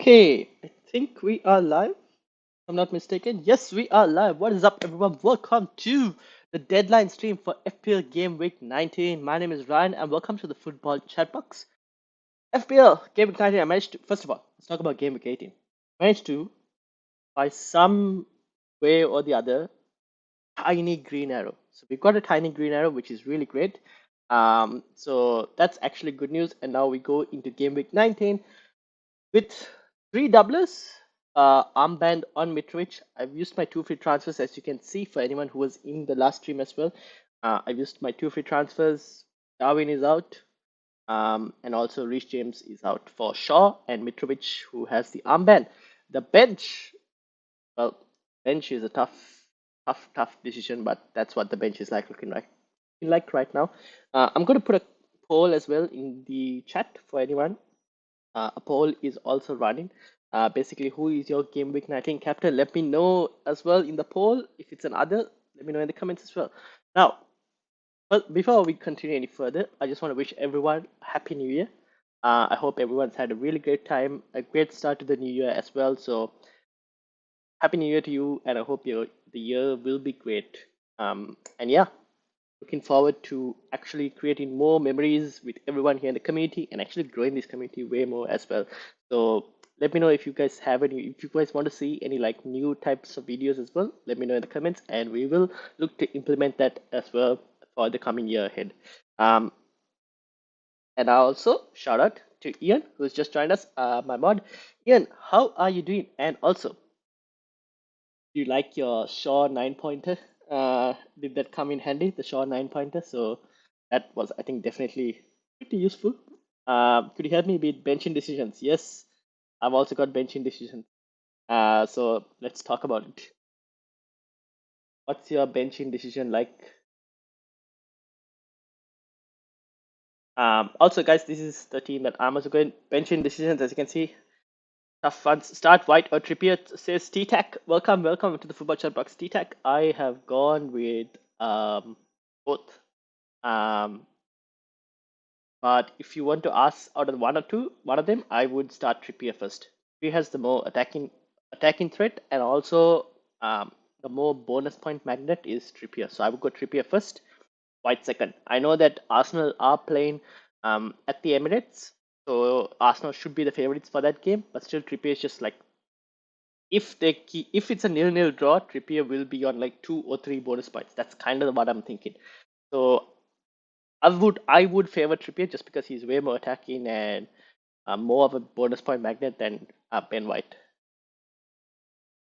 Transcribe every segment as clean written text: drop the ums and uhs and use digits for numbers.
Okay, I think we are live. If I'm not mistaken. Yes, we are live. What is up, everyone? Welcome to the deadline stream for FPL Game Week 19. My name is Ryan, and welcome to the Football Chatbox. FPL Game Week 19. I managed to, first of all, let's talk about Game Week 18. Managed to, by some way or the other, tiny green arrow. So we've got a tiny green arrow, which is really great. So that's actually good news. And now we go into Game Week 19 with three doublers, armband on Mitrovic. I've used my two free transfers, as you can see, for anyone who was in the last stream as well. I've used my two free transfers. Darwin is out, and also Reece James is out for Shaw and Mitrovic, who has the armband. The bench, well, bench is a tough decision, but that's what the bench is like looking like right now. I'm going to put a poll as well in the chat for anyone. A poll is also running. Basically, who is your game week 19 captain? Let me know as well in the poll. If it's an other, let me know in the comments as well. Now, but before we continue any further, I just want to wish everyone a happy new year. I hope everyone's had a really great time, a great start to the new year as well. So happy new year to you, and I hope the year will be great. And yeah, looking forward to actually creating more memories with everyone here in the community and actually growing this community way more as well. So let me know if you guys have any, if you guys want to see any like new types of videos as well. Let me know in the comments, and we will look to implement that as well for the coming year ahead. Um, and I also shout out to Ian, who's just joined us, my mod. Ian, how are you doing? And also, do you like your Shaw 9 pointer? Did that come in handy, the Shaw 9 pointer? So that was, I think, definitely pretty useful. Could you help me with benching decisions? Yes, I've also got benching decisions. So let's talk about it. What's your benching decision like? Also, guys, this is the team that I'm also going benching decisions. As you can see, tough ones. Start White or Trippier, says T-Tac. Welcome to the Football Chat Box. T-Tac, I have gone with both. Um, but if you want to ask out of one or two, one of them, I would start Trippier first. He has the more attacking threat, and also the more bonus point magnet is Trippier. So I would go Trippier first, White second. I know that Arsenal are playing at the Emirates, so Arsenal should be the favorites for that game. But still, Trippier is just like, if it's a 0-0 draw, Trippier will be on like 2 or 3 bonus points. That's kind of what I'm thinking. So I would favor Trippier just because he's way more attacking and more of a bonus point magnet than Ben White.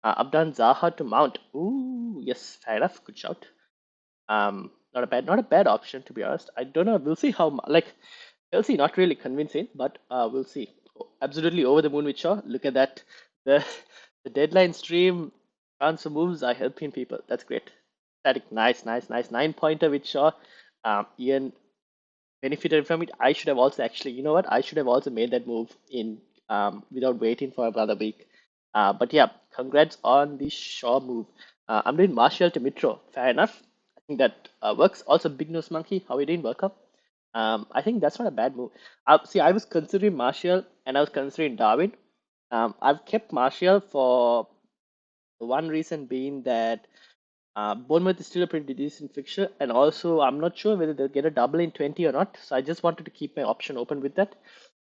I've done Zaha to Mount. Ooh, yes, fair enough. Good shout. Not a bad option, to be honest. I don't know. We'll see how like Chelsea not really convincing, but we'll see. Absolutely over the moon with Shaw. Look at that. The the deadline stream transfer moves are helping people. That's great. Static, nice 9 pointer with Shaw. Ian benefited from it. I should have also actually, you know what? I should have also made that move in without waiting for another week. But yeah, congrats on the Shaw move. I'm doing Martial to Mitro. Fair enough. I think that works. Also, Big Nose Monkey, how are you doing? Welcome. I think that's not a bad move. See, I was considering Martial and I was considering Darwin. I've kept Martial for the one reason being that Bournemouth is still a pretty decent fixture, and also I'm not sure whether they'll get a double in 20 or not. So I just wanted to keep my option open with that.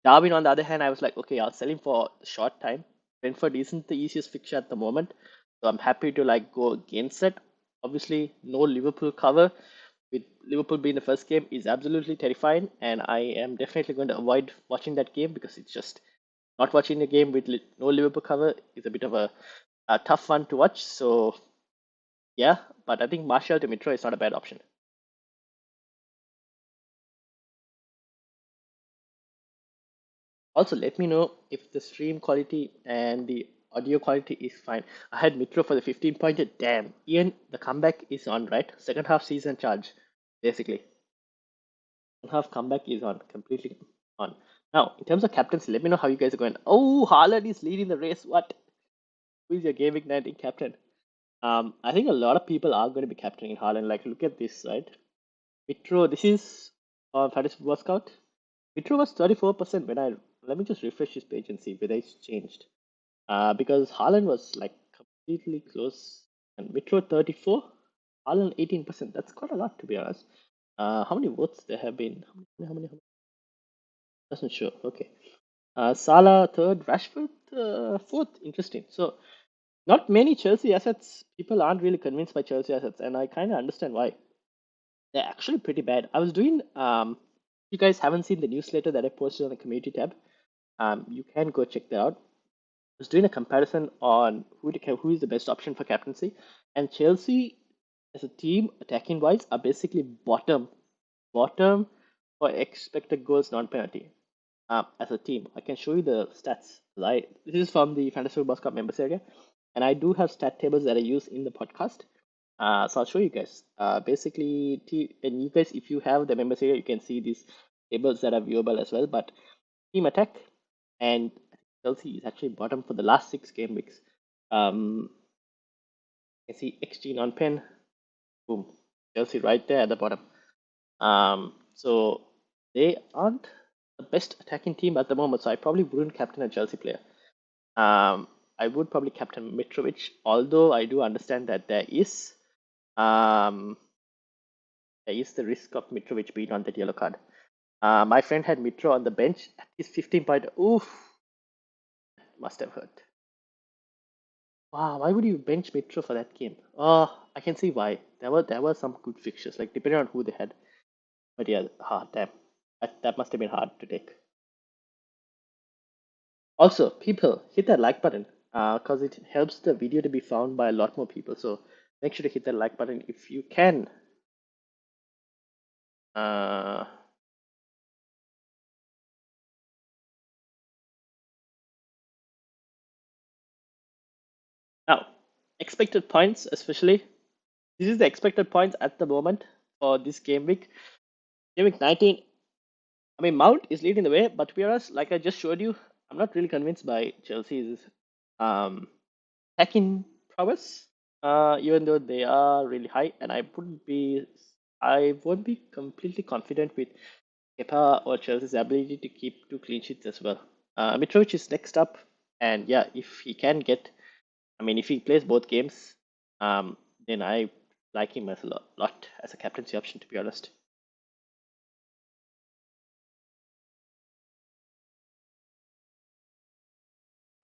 Darwin, on the other hand, I was like, okay, I'll sell him for a short time. Brentford isn't the easiest fixture at the moment, so I'm happy to like go against it. Obviously, no Liverpool cover with Liverpool being the first game is absolutely terrifying, and I am definitely going to avoid watching that game because it's just not watching a game with no Liverpool cover is a bit of a tough one to watch. So yeah, but I think Martial to Mitro is not a bad option. Also, let me know if the stream quality and the audio quality is fine. I had Mitro for the 15 pointer. Damn, Ian, the comeback is on, right? Second half season charge, basically. Second half comeback is on, completely on. Now, in terms of captaincy, let me know how you guys are going. Oh, Haaland is leading the race. What? Who is your Game Week 19 captain? I think a lot of people are going to be captaining Haaland. Like, look at this, right? Mitro, this is Fantasy Football Scout. Mitro was 34% when I let me just refresh this page and see whether it's changed. because Haaland was like completely close, and Mitro 34, Haaland 18%. That's quite a lot to be honest. How many votes there have been? How many? Doesn't show. Okay. Salah third, Rashford fourth. Interesting. So not many Chelsea assets. People aren't really convinced by Chelsea assets, and I kind of understand why. They're actually pretty bad. I was doing if you guys haven't seen the newsletter that I posted on the community tab, you can go check that out. I was doing a comparison on who is the best option for captaincy, and Chelsea as a team, attacking wise, are basically bottom for expected goals non-penalty. As a team, I can show you the stats. Right, this is from the Fantasy Football Cup members area, and I do have stat tables that I use in the podcast. So I'll show you guys. Basically, and you guys, if you have the members area, you can see these tables that are viewable as well. But team attack and Chelsea is actually bottom for the last 6 game weeks. You can see XG non-pen, boom, Chelsea right there at the bottom. So they aren't the best attacking team at the moment. So I probably wouldn't captain a Chelsea player. I would probably captain Mitrovic, although I do understand that um, there is the risk of Mitrovic being on that yellow card. My friend had Mitro on the bench at his 15 point. Oof, must have hurt. Wow, why would you bench Mitro for that game? Oh, I can see why. There were some good fixtures, like depending on who they had. But yeah, damn, that must have been hard to take. Also, people hit that like button because it helps the video to be found by a lot more people. So make sure to hit that like button if you can. Uh, Now, expected points, especially. This is the expected points at the moment for this game week. Game week 19. I mean, Mount is leading the way, but to be honest, like I just showed you, I'm not really convinced by Chelsea's um, attacking prowess. Even though they are really high, and I won't be completely confident with Kepa or Chelsea's ability to keep 2 clean sheets as well. Mitrovic is next up, and yeah, if he can get, I mean, if he plays both games, then I like him as a lot as a captaincy option, to be honest.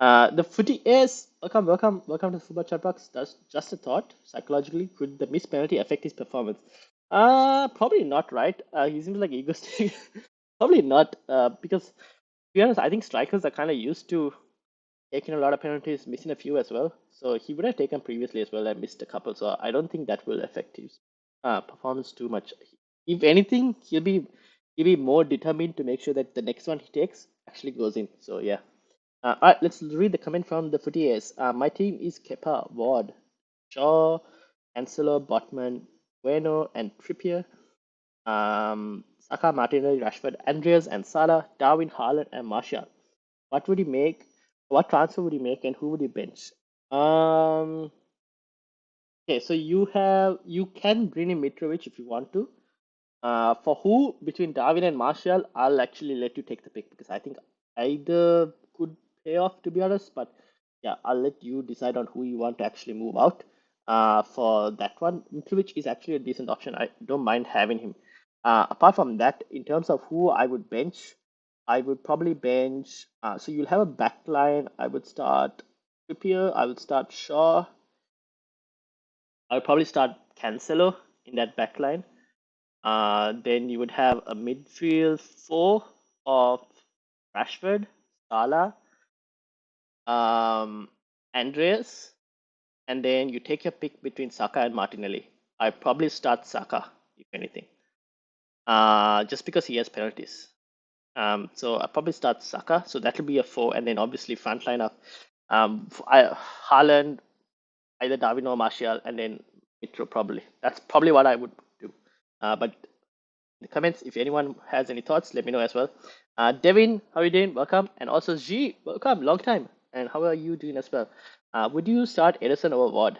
The footy is welcome to the football chat box. That's just a thought. Psychologically, could the missed penalty affect his performance? Probably not, right? He seems like egoistic. Probably not, because to be honest, I think strikers are kind of used to taking a lot of penalties, missing a few as well. So he would have taken previously as well and missed a couple. So I don't think that will affect his performance too much. If anything, he'll be more determined to make sure that the next one he takes actually goes in. So yeah. All right, let's read the comment from the footy is. My team is Kepa, Ward, Shaw, Cancelo, Botman, Bueno, and Trippier. Saka, Martinelli, Rashford, Andreas, and Salah, Darwin, Haaland, and Martial. What would he make? What transfer would he make, and who would he bench? Um. Okay, so you can bring in Mitrovic if you want to. For who between Darwin and Martial, I'll actually let you take the pick because I think either could pay off to be honest. But yeah, I'll let you decide on who you want to actually move out. For that one, Mitrovic is actually a decent option. I don't mind having him. Apart from that, in terms of who I would bench, I would probably bench. So you'll have a back line. I would start Trippier. I would start Shaw. I would probably start Cancelo in that back line. Then you would have a midfield four of Rashford, Salah, Andreas, and then you take your pick between Saka and Martinelli. I probably start Saka, if anything, just because he has penalties. So I probably start Saka. So that will be a four, and then obviously front line of Haaland, either Darwin or Martial, and then Mitro probably. That's probably what I would do. But in the comments, if anyone has any thoughts, let me know as well. Devin, how are you doing? Welcome. And also G, welcome. Long time. And how are you doing as well? Would you start Edison over Ward?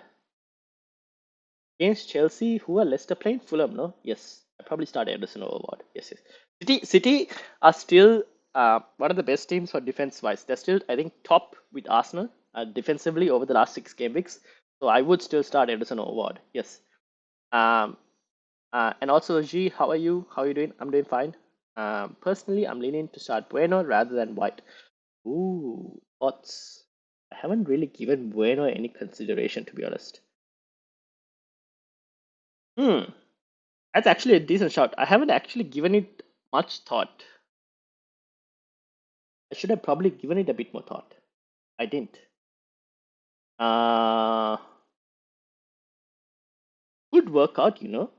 Against Chelsea, who are Leicester playing? Fulham, no? Yes. I probably start Edison over Ward. Yes, yes. City are still one of the best teams for defense wise. They're still, I think, top with Arsenal. defensively over the last 6 game weeks. So I would still start Ederson over Ward. Yes. Um, and also, G, how are you? How are you doing? I'm doing fine. Personally, I'm leaning to start Bueno rather than White. Ooh, thoughts? I haven't really given Bueno any consideration, to be honest. Hmm, that's actually a decent shot. I haven't actually given it much thought. I should have probably given it a bit more thought. I didn't. Uh, Could work out, you know.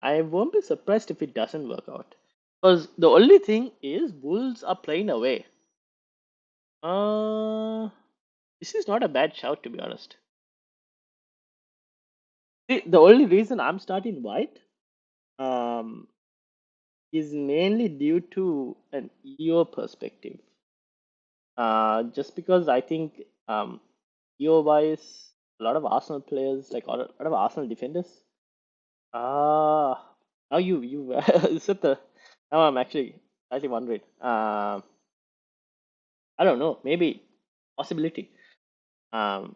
I won't be surprised if it doesn't work out. Because the only thing is, Wolves are playing away. Uh, this is not a bad shout, to be honest. The only reason I'm starting White um, is mainly due to an EO perspective. Just because I think EO wise, a lot of Arsenal players, like a lot of Arsenal defenders. Now you said the. Now I'm actually wondering. I don't know. Maybe possibility. Um,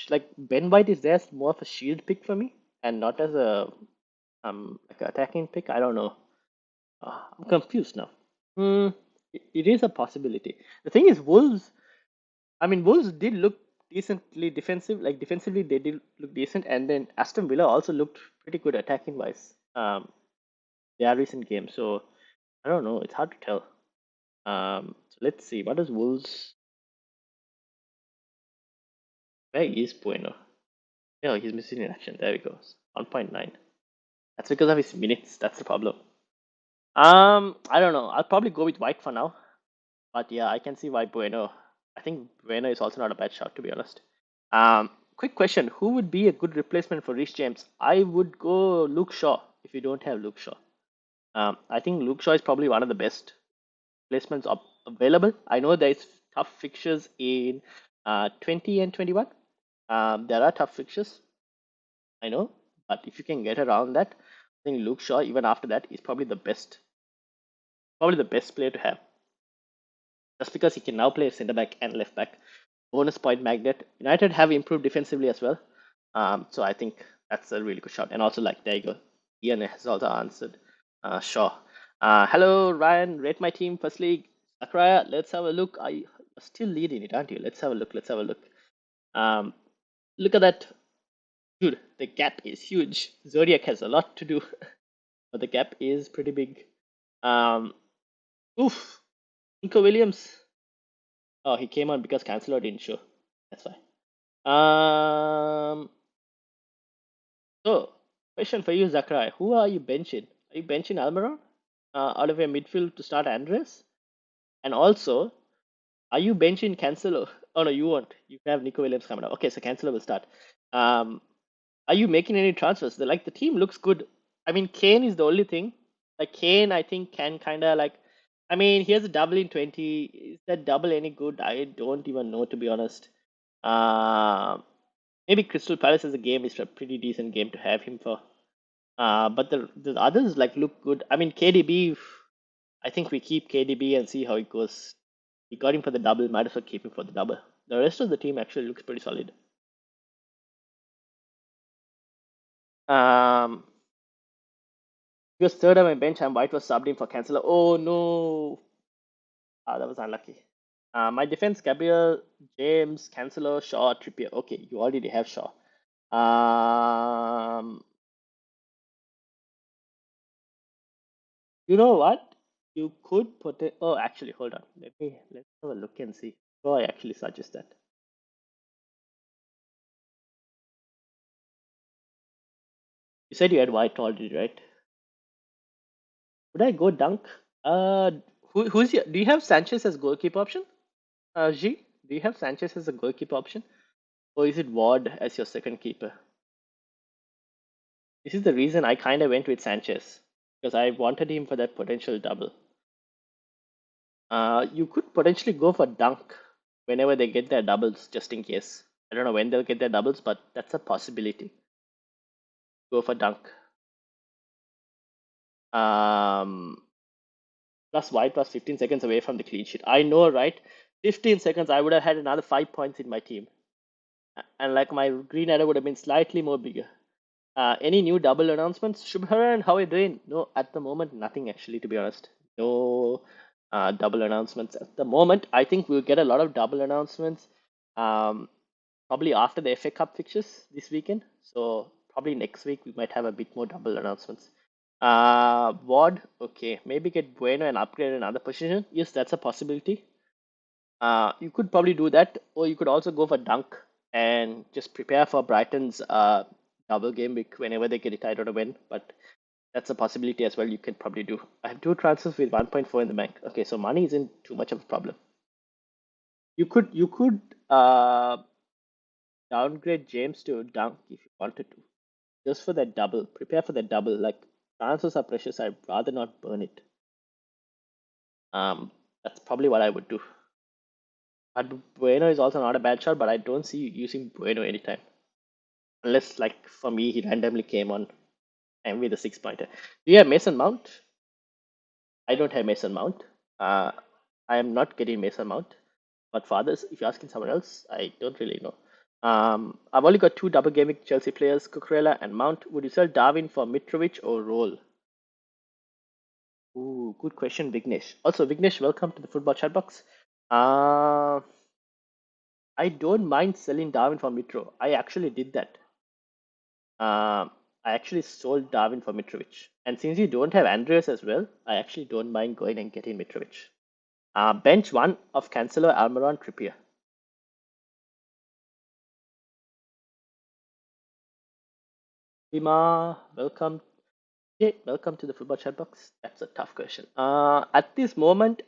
like Ben White is there as more of a shield pick for me, and not as a like an attacking pick. I don't know. I'm confused now. Hmm, it is a possibility. The thing is, Wolves. I mean, Wolves did look decently defensive. Like defensively, they did look decent, and then Aston Villa also looked pretty good attacking wise. Their recent game. So I don't know. It's hard to tell. So let's see. What does Wolves? Where is Bueno? Oh, he's missing in action. There he goes. 1.9. That's because of his minutes. That's the problem. I don't know. I'll probably go with White for now. But yeah, I can see why Bueno. I think Bueno is also not a bad shot, to be honest. Quick question: who would be a good replacement for Rich James? I would go Luke Shaw if you don't have Luke Shaw. I think Luke Shaw is probably one of the best placements available. I know there's tough fixtures in 20 and 21. There are tough fixtures, I know, but if you can get around that, I think Luke Shaw, even after that, is probably the best player to have. Just because he can now play centre back and left back. Bonus point magnet. United have improved defensively as well. So I think that's a really good shot. And also, like, there you go. Ian has also answered. Shaw. Hello, Ryan. Rate my team. Firstly, Sakraya, let's have a look. You're still leading it, aren't you? Let's have a look. Let's have a look. Um, Look at that. Dude, the gap is huge. Zodiac has a lot to do, but the gap is pretty big. Um, Oof. Nico Williams. Oh, he came on because Cancelo didn't show. That's why. So, question for you, Zachary. Who are you benching? Are you benching Almiron out of your midfield to start Andres? And also, are you benching Cancelo? Oh no, you won't. You have Nico Williams coming up. Okay, so Cancelo will start. Um, are you making any transfers? The team looks good. I mean, Kane is the only thing. Like Kane, I think can kind of like. I mean, here's a double in 20. Is that double any good? I don't even know, to be honest. Uh, Maybe Crystal Palace as a game is a pretty decent game to have him for. But the others like look good. I mean, KDB. I think we keep KDB and see how it goes. We got him for the double. Might as well keep him for the double. The rest of the team actually looks pretty solid. Um, he was third on my bench and White was subbed in for Cancelo. Oh no, that was unlucky. My defense: Gabriel, James, Cancelo, Shaw, Trippier. Okay, you already have Shaw. Um, you know what? You could put it. Oh, actually, hold on. Let's have a look and see. Oh, I actually suggest that. You said you had White already, right? Would I go Dunk? Uh, who's your? Do you have Sanchez as goalkeeper option? G, do you have Sanchez as a goalkeeper option, or is it Ward as your second keeper? This is the reason I kind of went with Sanchez because I wanted him for that potential double. You could potentially go for Dunk whenever they get their doubles, just in case. I don't know when they'll get their doubles, but that's a possibility. Go for Dunk. Um, Plus White plus 15 seconds away from the clean sheet. I know, right? 15 seconds, I would have had another 5 points in my team. And like my green arrow would have been slightly more bigger. Any new double announcements? Shubharan, how are you doing? No, at the moment, nothing actually, to be honest. No double announcements at the moment. I think we'll get a lot of double announcements um, probably after the FA Cup fixtures this weekend. So probably next week we might have a bit more double announcements. Ward, okay, maybe get Bueno and upgrade another position. Yes, that's a possibility. You could probably do that, or you could also go for Dunk and just prepare for Brighton's double game week whenever they get it. I don't know when, but that's a possibility as well. You can probably do. I have two transfers with 1.4 in the bank. Okay, so money isn't too much of a problem. You could downgrade James to Dunk if you wanted to, just for that double. Prepare for that double. Like transfers are precious. I'd rather not burn it. That's probably what I would do. But Bueno is also not a bad shot, but I don't see you using Bueno anytime. Unless, like, for me, he randomly came on and with a 6 pointer. Do you have Mason Mount? I don't have Mason Mount. Uh, I am not getting Mason Mount. But for others, if you're asking someone else, I don't really know. I've only got two double gaming Chelsea players, Cucurella and Mount. Would you sell Darwin for Mitrovic or Roll? Ooh, good question, Vignesh. Also, Vignesh, welcome to the football chat box. Uh, I don't mind selling Darwin for Mitro. I actually did that. I actually sold Darwin for Mitrovic. And since you don't have Andreas as well, I actually don't mind going and getting Mitrovic. Bench one of Cancelo, Almiron, Trippier. Bima, welcome. Yeah, welcome to the football chat box. That's a tough question. At this moment,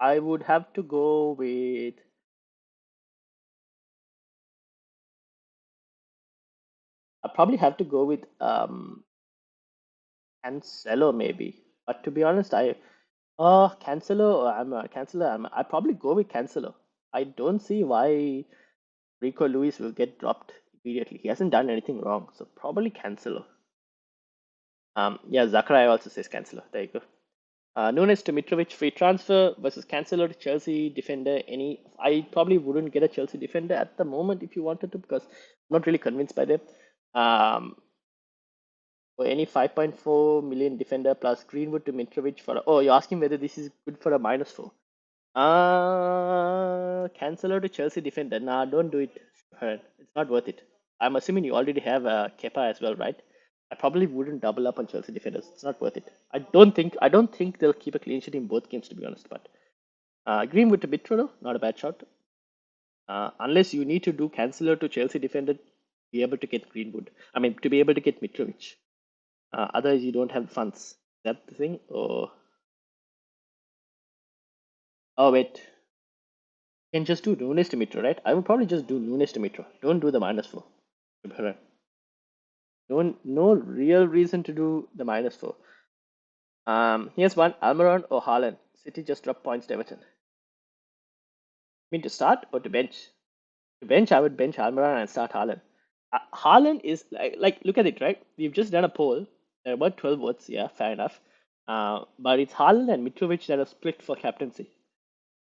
I would have to go with. I probably have to go with Cancelo maybe. But to be honest, Cancelo or Cancelo. I probably go with Cancelo. I don't see why Rico Lewis will get dropped immediately. He hasn't done anything wrong, so probably Cancelo. Yeah, Zachariah also says Cancelo. There you go. Nunes to Mitrovic free transfer versus Cancelo to Chelsea defender. I probably wouldn't get a Chelsea defender at the moment if you wanted to because I'm not really convinced by them. Um, for any 5.4 million defender plus Greenwood to Mitrovic for. Oh, you're asking whether this is good for a -4. Cancelo to Chelsea defender. Nah, don't do it. It's not worth it. I'm assuming you already have Kepa as well, right? I probably wouldn't double up on Chelsea defenders. It's not worth it. I don't think they'll keep a clean sheet in both games to be honest. But Greenwood to Mitrovic, not a bad shot. Unless you need to do Cancelo to Chelsea defender, to be able to get Greenwood. I mean, to be able to get Mitrovic. Otherwise, you don't have funds. Is that the thing? Oh wait, can just do Nunes to Mitro, right? I would probably just do Nunes to Mitro. Don't do the -4. No real reason to do the -4. Here's one: Almiron or Haaland. City just dropped points to Everton. Mean to start or to bench? To bench, I would bench Almiron and start Haaland. Haaland is like look at it, right? We've just done a poll. There are about 12 votes. Yeah, fair enough. But it's Haaland and Mitrovic that are split for captaincy.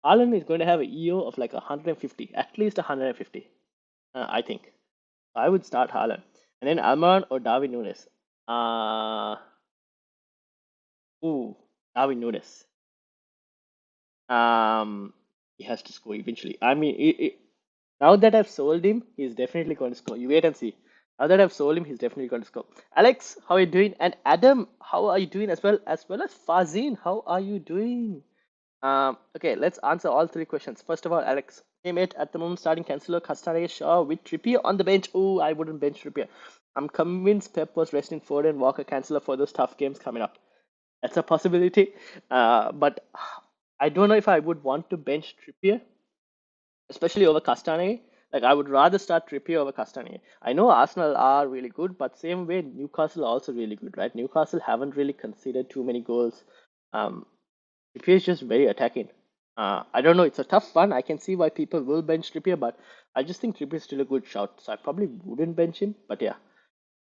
Haaland is going to have an EO of like 150, at least 150. I think. I would start Haaland. And then Almiron or Darwin Nunes. Uh, Darwin Nunes. Um, he has to score eventually. I mean, now that I've sold him, he's definitely going to score. You wait and see. Now that I've sold him, he's definitely going to score. Alex, how are you doing? And Adam, how are you doing as well? As well as Fazin, how are you doing? Okay, let's answer all three questions. First of all, Alex, hey mate, at the moment starting Cancelo, Castaneda, Shaw with Trippier on the bench. Oh, I wouldn't bench Trippier. I'm convinced Pep was resting Foden, Walker, Cancelo for those tough games coming up. That's a possibility. But I don't know if I would want to bench Trippier, especially over Castaneda. Like I would rather start Trippier over Castaneda. I know Arsenal are really good, but same way Newcastle are also really good, right? Newcastle haven't really conceded too many goals. Um, Trippier is just very attacking. I don't know. It's a tough one. I can see why people will bench Trippier, but I just think Trippier is still a good shout. So I probably wouldn't bench him. But yeah,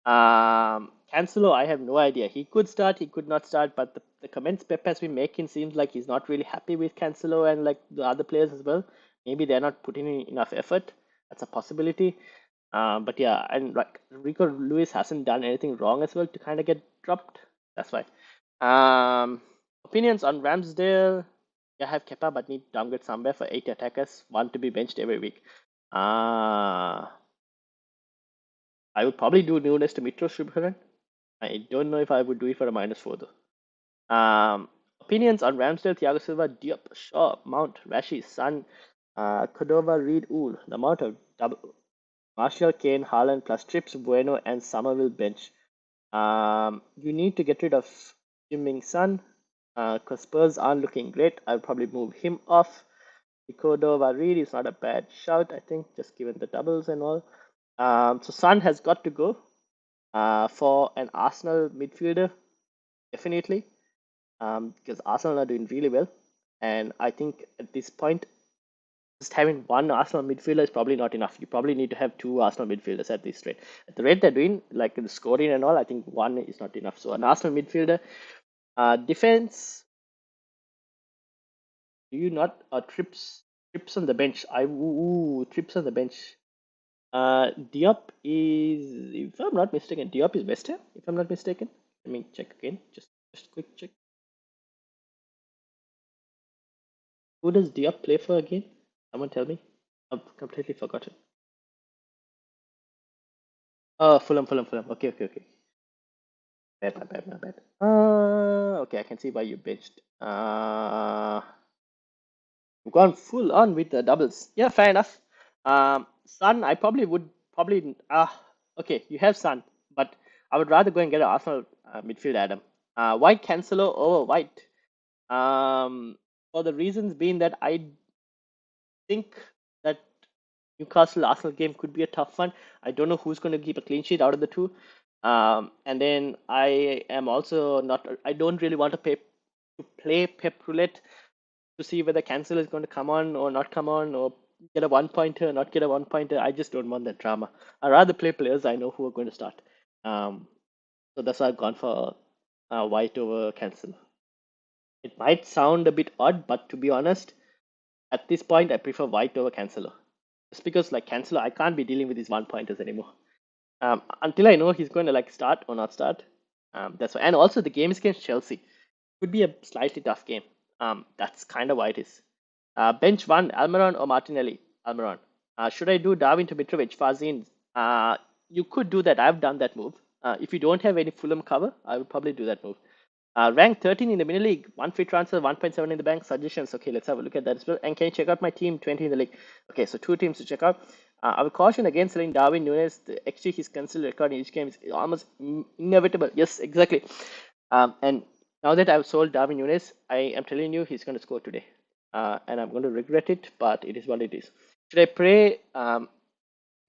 Cancelo, I have no idea. He could start, he could not start, but the comments Pep has been making seems like he's not really happy with Cancelo and like the other players as well. Maybe they're not putting in enough effort. That's a possibility. But yeah, and like Rico Lewis hasn't done anything wrong as well to kind of get dropped. That's why. Opinions on Ramsdale. Yeah, I have Kepa, but need downgrade somewhere for 8 attackers. One to be benched every week. Uh, I would probably do Nunes to Mitro Shubharan. I don't know if I would do it for a -4 though. Opinions on Ramsdale, Thiago Silva, Diop, Shaw, Mount, Rashi, Sun, Cordova, Reed, Ool. The amount of double Martial, Kane, Haaland plus Trips, Bueno, and Somerville bench. You need to get rid of Jiming Sun because Spurs aren't looking great. I'll probably move him off. Cordova, Reed is not a bad shout, I think, just given the doubles and all. So Sun has got to go for an Arsenal midfielder, definitely, because Arsenal are doing really well. And I think at this point, just having one Arsenal midfielder is probably not enough. You probably need to have two Arsenal midfielders at this rate. At the rate they're doing, like the scoring and all, I think one is not enough. So an Arsenal midfielder, defense. Do you not trips on the bench? Trips on the bench. Diop is, if I'm not mistaken, Diop is West Ham. If I'm not mistaken, let me check again. Just quick check. Who does Diop play for again? Someone tell me. I've completely forgotten. Oh, Fulham. Okay. My bad. Okay, I can see why you benched. You've gone full on with the doubles. Yeah, fair enough. Sun, I probably would probably. Okay, you have Sun, but I would rather go and get an Arsenal midfield Adam. White Cancelo over White. For the reasons being that I think that Newcastle Arsenal game could be a tough one. I don't know who's going to keep a clean sheet out of the two. And then I am also not. I don't really want to play Pep Roulette to see whether Cancel is going to come on or not come on or get a 1 pointer, not get a 1 pointer. I just don't want that drama. I rather play players I know who are going to start. Um, so that's why I've gone for White over Cancel. It might sound a bit odd, but to be honest, at this point, I prefer White over Cancelo. Just because, like Cancelo, I can't be dealing with these 1 pointers anymore. Until I know he's going to like start or not start. That's why. And also, the game is against Chelsea. Could be a slightly tough game. That's kind of why it is. Bench one, Almiron or Martinelli? Almiron. Should I do Darwin to Mitrovic, Fazin? You could do that. I've done that move. If you don't have any Fulham cover, I would probably do that move. Rank 13 in the mini league, one free transfer, 1.7 in the bank. Suggestions. Okay, let's have a look at that as well. And can you check out my team 20 in the league? Okay, so two teams to check out. I would caution against selling Darwin Nunes. The XG he's considered record in each game is almost inevitable. Yes, exactly. And now that I've sold Darwin Nunes, I am telling you he's going to score today. And I'm going to regret it, but it is what it is. Should I pray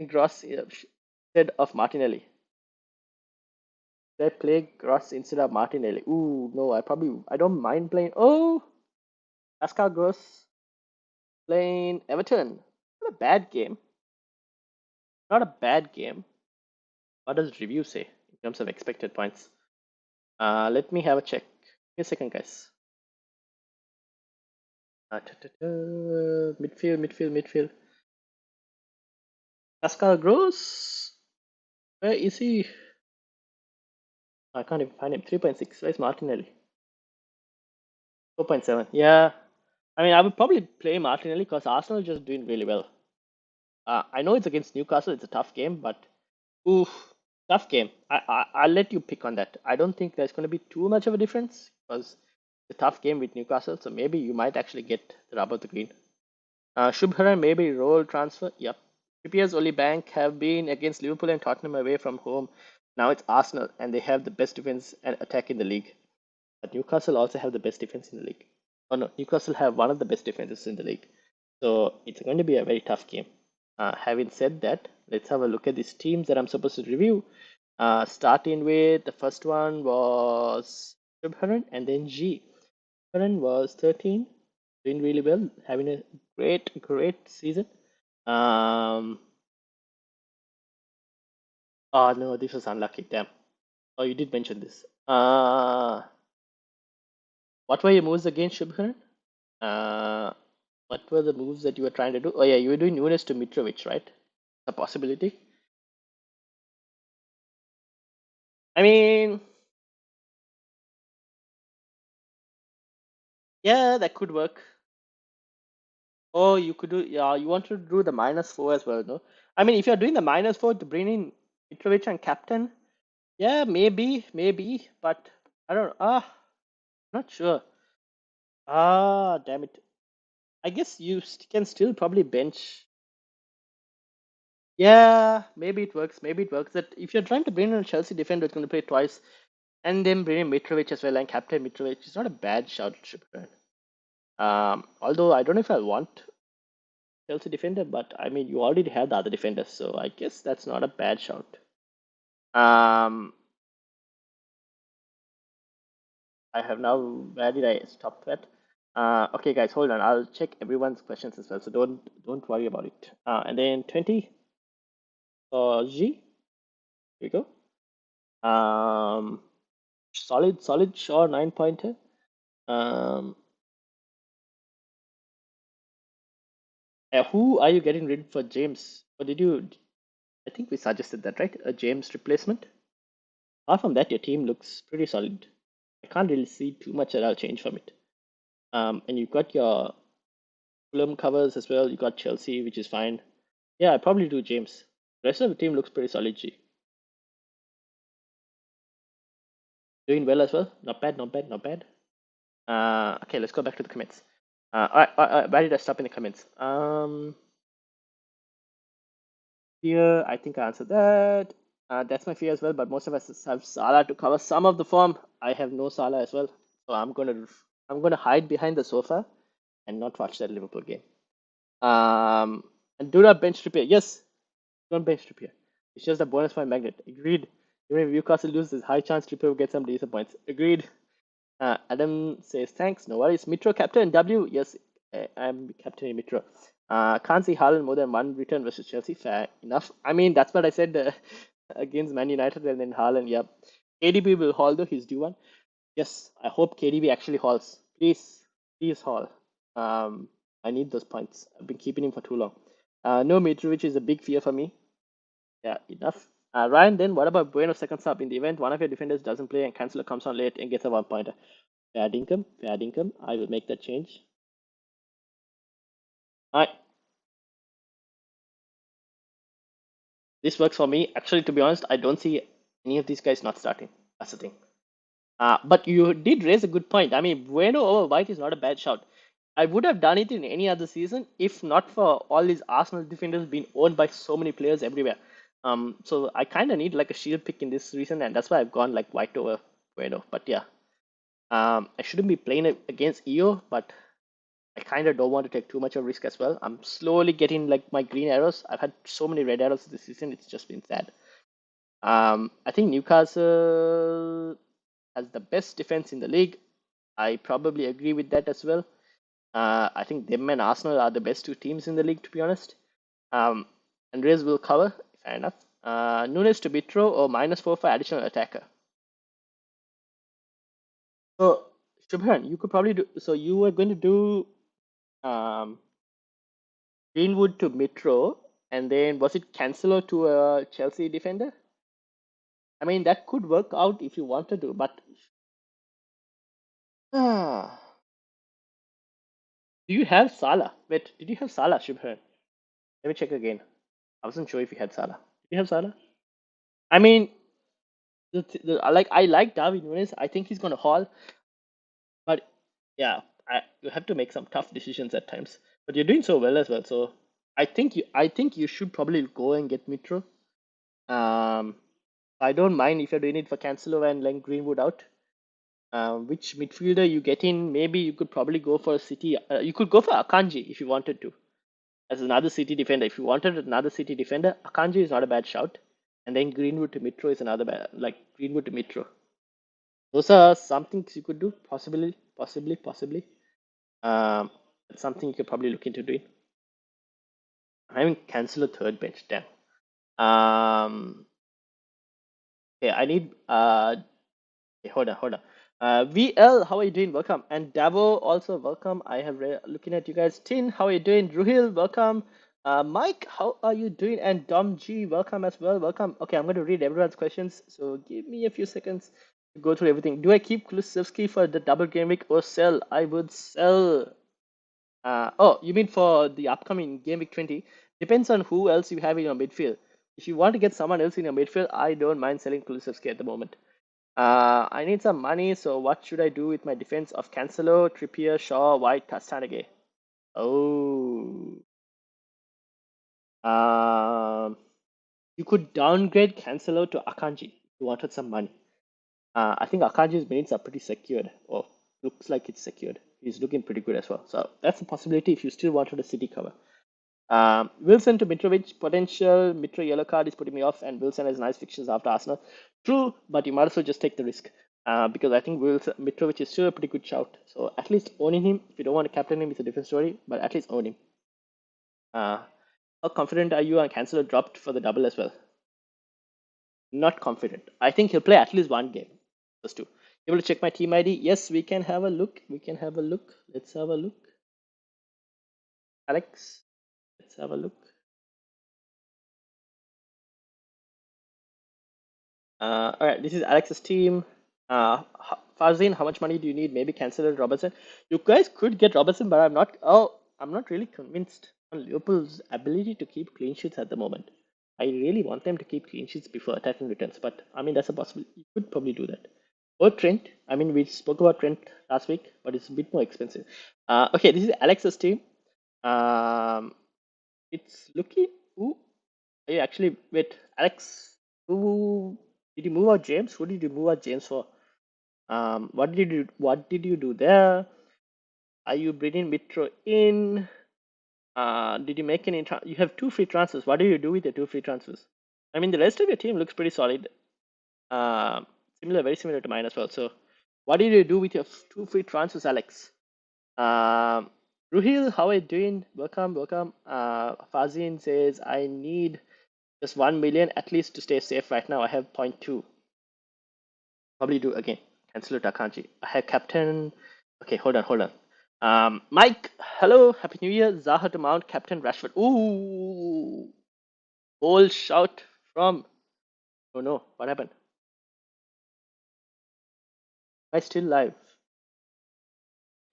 Gross instead of Martinelli? Should I play Gross instead of Martinelli? Ooh, no, I don't mind playing. Oh, Pascal Gross playing Everton. Not a bad game. Not a bad game. What does review say in terms of expected points? Let me have a check. Give me a second, guys. Midfield. Pascal Gross. Where is he? I can't even find him. 3.6. Where's Martinelli? 4.7. Yeah. I mean, I would probably play Martinelli because Arsenal is just doing really well. I know it's against Newcastle. It's a tough game, but oof, tough game. I'll let you pick on that. I don't think there's going to be too much of a difference because it's a tough game with Newcastle. So maybe you might actually get the rub of the green. Shubharan maybe role transfer. Yep. Trippier's only bank have been against Liverpool and Tottenham away from home. Now it's Arsenal, and they have the best defense and attack in the league. But Newcastle also have the best defense in the league. Oh no, Newcastle have one of the best defenses in the league. So it's going to be a very tough game. Having said that, let's have a look at these teams that I'm supposed to review. Starting with the first one was Shubharan and then G. Shubharan was 13, doing really well, having a great, great season. Oh no, this was unlucky. Damn. Oh, you did mention this. What were your moves again, Shubharan? Uh, what were the moves that you were trying to do? Oh yeah, you were doing Nunes to Mitrovic, right? A possibility. I mean, yeah, that could work. Oh, you could do. Yeah, you want to do the -4 as well, no? I mean, if you're doing the -4 to bring in Mitrovic and captain, yeah, maybe, but I don't. Not sure. Damn it. I guess you can still probably bench. Yeah, maybe it works. Maybe it works. That if you're trying to bring in a Chelsea defender, it's going to play twice, and then bring in Mitrovic as well and captain Mitrovic. It's not a bad shout, Shukran. Although I don't know if I want Chelsea defender, but I mean you already have the other defenders, so I guess that's not a bad shout. Um, I have now. Where did I stop that? Okay, guys, hold on. I'll check everyone's questions as well, so don't worry about it. And then 20 for G. Here we go. Solid, sure, 9 pointer. Um, who are you getting rid for James? Or did you? I think we suggested that, right? A James replacement. Apart from that, your team looks pretty solid. I can't really see too much that I'll change from it. And you've got your Fulham covers as well. You got Chelsea, which is fine. Yeah, I probably do James. The rest of the team looks pretty solid. G. Doing well as well. Not bad, not bad, not bad. Okay, let's go back to the comments. Alright, where did I stop in the comments? Fear, I think I answered that. That's my fear as well, but most of us have Salah to cover some of the form. I have no Salah as well, so I'm gonna hide behind the sofa and not watch that Liverpool game. And do not bench Trippier. Yes, don't bench Trippier. It's just a bonus point magnet. Agreed. Even if Newcastle loses, there's high chance Trippier will get some decent points. Agreed. Adam says thanks. No worries. Mitro captain W. Yes, I'm captain Mitro. Can't see Haaland more than one return versus Chelsea. Fair enough. I mean, that's what I said against Man United and then Haaland. Yep. KDB will haul though. He's due one. Yes, I hope KDB actually hauls. Please haul. I need those points. I've been keeping him for too long. No, Mitrovic is a big fear for me. Yeah, enough. Ryan, then what about Bueno second sub? In the event one of your defenders doesn't play and Cancelo comes on late and gets a 1 pointer. Fair income, fair income. I will make that change. Alright, this works for me. Actually, to be honest, I don't see any of these guys not starting. That's the thing. But you did raise a good point. I mean, Bueno over White is not a bad shout. I would have done it in any other season if not for all these Arsenal defenders being owned by so many players everywhere. So I kind of need like a shield pick in this season, and that's why I've gone like White over Bueno. But yeah, I shouldn't be playing it against EO, but I kind of don't want to take too much of risk as well. I'm slowly getting like my green arrows. I've had so many red arrows this season; it's just been sad. I think Newcastle has the best defense in the league. I probably agree with that as well. I think them and Arsenal are the best two teams in the league, to be honest. Andreas will cover, fair enough. Nunes to Bitro or -4 for additional attacker. So, Shubhan, you could probably do. So you were going to do um, Greenwood to Mitro, and then was it Cancelo to a Chelsea defender? I mean, that could work out if you wanted to, but ah, do you have Salah? Wait, did you have Salah, Shubhan? Let me check again. I wasn't sure if you had Salah. Did you have Salah? I mean, I like Darwin Nunes. I think he's gonna haul, but yeah, you have to make some tough decisions at times. But you're doing so well as well, so I think you should probably go and get Mitro. Um, I don't mind if you're doing it for Cancelo and Len Greenwood out. Which midfielder you get in? Maybe you could probably go for City. You could go for Akanji if you wanted to, as another City defender. If you wanted another City defender, Akanji is not a bad shout. And then Greenwood to Mitro is another bad, like Greenwood to Mitro. Those are some things you could do, possibly. Um, it's something you could probably look into doing. I haven't cancelled a third bench. Damn. Okay, I need okay, hold on. VL, how are you doing? Welcome. And Davo, also welcome. I have looking at you guys. Tin, how are you doing? Ruhil, welcome. Mike, how are you doing? And Dom G, welcome as well. Welcome. Okay, I'm going to read everyone's questions. So give me a few seconds to go through everything. Do I keep Kulusevski for the double game week or sell? I would sell. Oh, you mean for the upcoming game week 20? Depends on who else you have in your midfield. If you want to get someone else in your midfield, I don't mind selling Kulusevski at the moment. I need some money, so what should I do with my defense of Cancelo, Trippier, Shaw, White, Castanege? Oh, um, you could downgrade Cancelo to Akanji if you wanted some money. I think Akanji's minutes are pretty secured, or looks like it's secured. He's looking pretty good as well. So that's a possibility if you still wanted a City cover. Wilson to Mitrovic, potential Mitro yellow card is putting me off, and Wilson has nice fixtures after Arsenal. True, but you might as well just take the risk because I think Mitrovic is still a pretty good shout. So at least owning him, if you don't want to captain him, it's a different story, but at least own him. How confident are you on Cancelo dropped for the double as well? Not confident. I think he'll play at least one game. Just two. Able to check my team ID? Yes, we can have a look. We can have a look. Let's have a look. Alex, let's have a look. All right, this is Alex's team. Farzin, how much money do you need? Maybe cancel it, Robertson. You guys could get Robertson, but I'm not. Oh, I'm not really convinced on Liverpool's ability to keep clean sheets at the moment. I really want them to keep clean sheets before attacking returns, but I mean that's a possibility. You could probably do that. Or Trent. I mean, we spoke about Trent last week, but it's a bit more expensive. Okay, this is Alex's team. Um, it's looking. Ooh, yeah, actually, wait, Alex, who did you move out James? Who did you move out James for? What did you do there? Are you bringing Mitro in? Did you make any? You have two free transfers. What do you do with the two free transfers? I mean, the rest of your team looks pretty solid. Similar, very similar to mine as well. So, what did you do with your two free transfers, Alex? Um, Ruhil, how are you doing? Welcome, welcome. Fazin says I need just 1 million at least to stay safe right now. I have point 0.2. Probably do again. Cancel it, Akanji. I have captain. Okay, hold on. Mike, hello, happy new year. Zaha to mount Captain Rashford. Ooh, bold shout from. Oh no, what happened? Am I still live?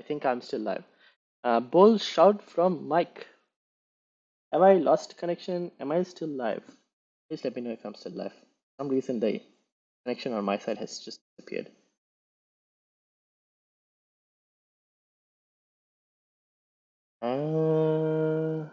I think I'm still live. Bold shout from Mike. Have I lost connection? Am I still live? Please let me know if I'm still live. For some reason the connection on my side has just disappeared. Uh,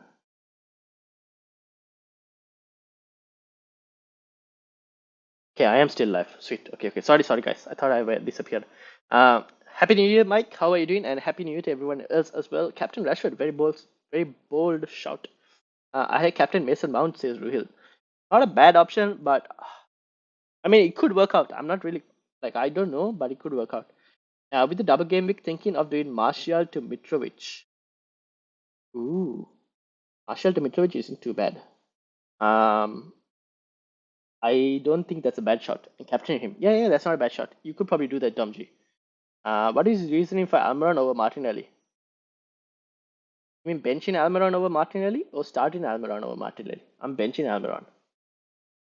Okay, I am still live. Sweet. Okay. Sorry, guys. I thought I disappeared. Happy New Year, Mike. How are you doing? And Happy New Year to everyone else as well. Captain Rashford, very bold shout. I had Captain Mason Mount, says Ruhil. Not a bad option, but I mean, it could work out. I'm not really like I don't know, but it could work out. With the double game week, thinking of doing Martial to Mitrovic. Ooh, Martial to Mitrovic isn't too bad. Um, I don't think that's a bad shot. And capturing him, yeah, that's not a bad shot. You could probably do that, Domji. What is his reasoning for Almiron over Martinelli? You mean benching Almiron over Martinelli or starting Almiron over Martinelli? I'm benching Almiron.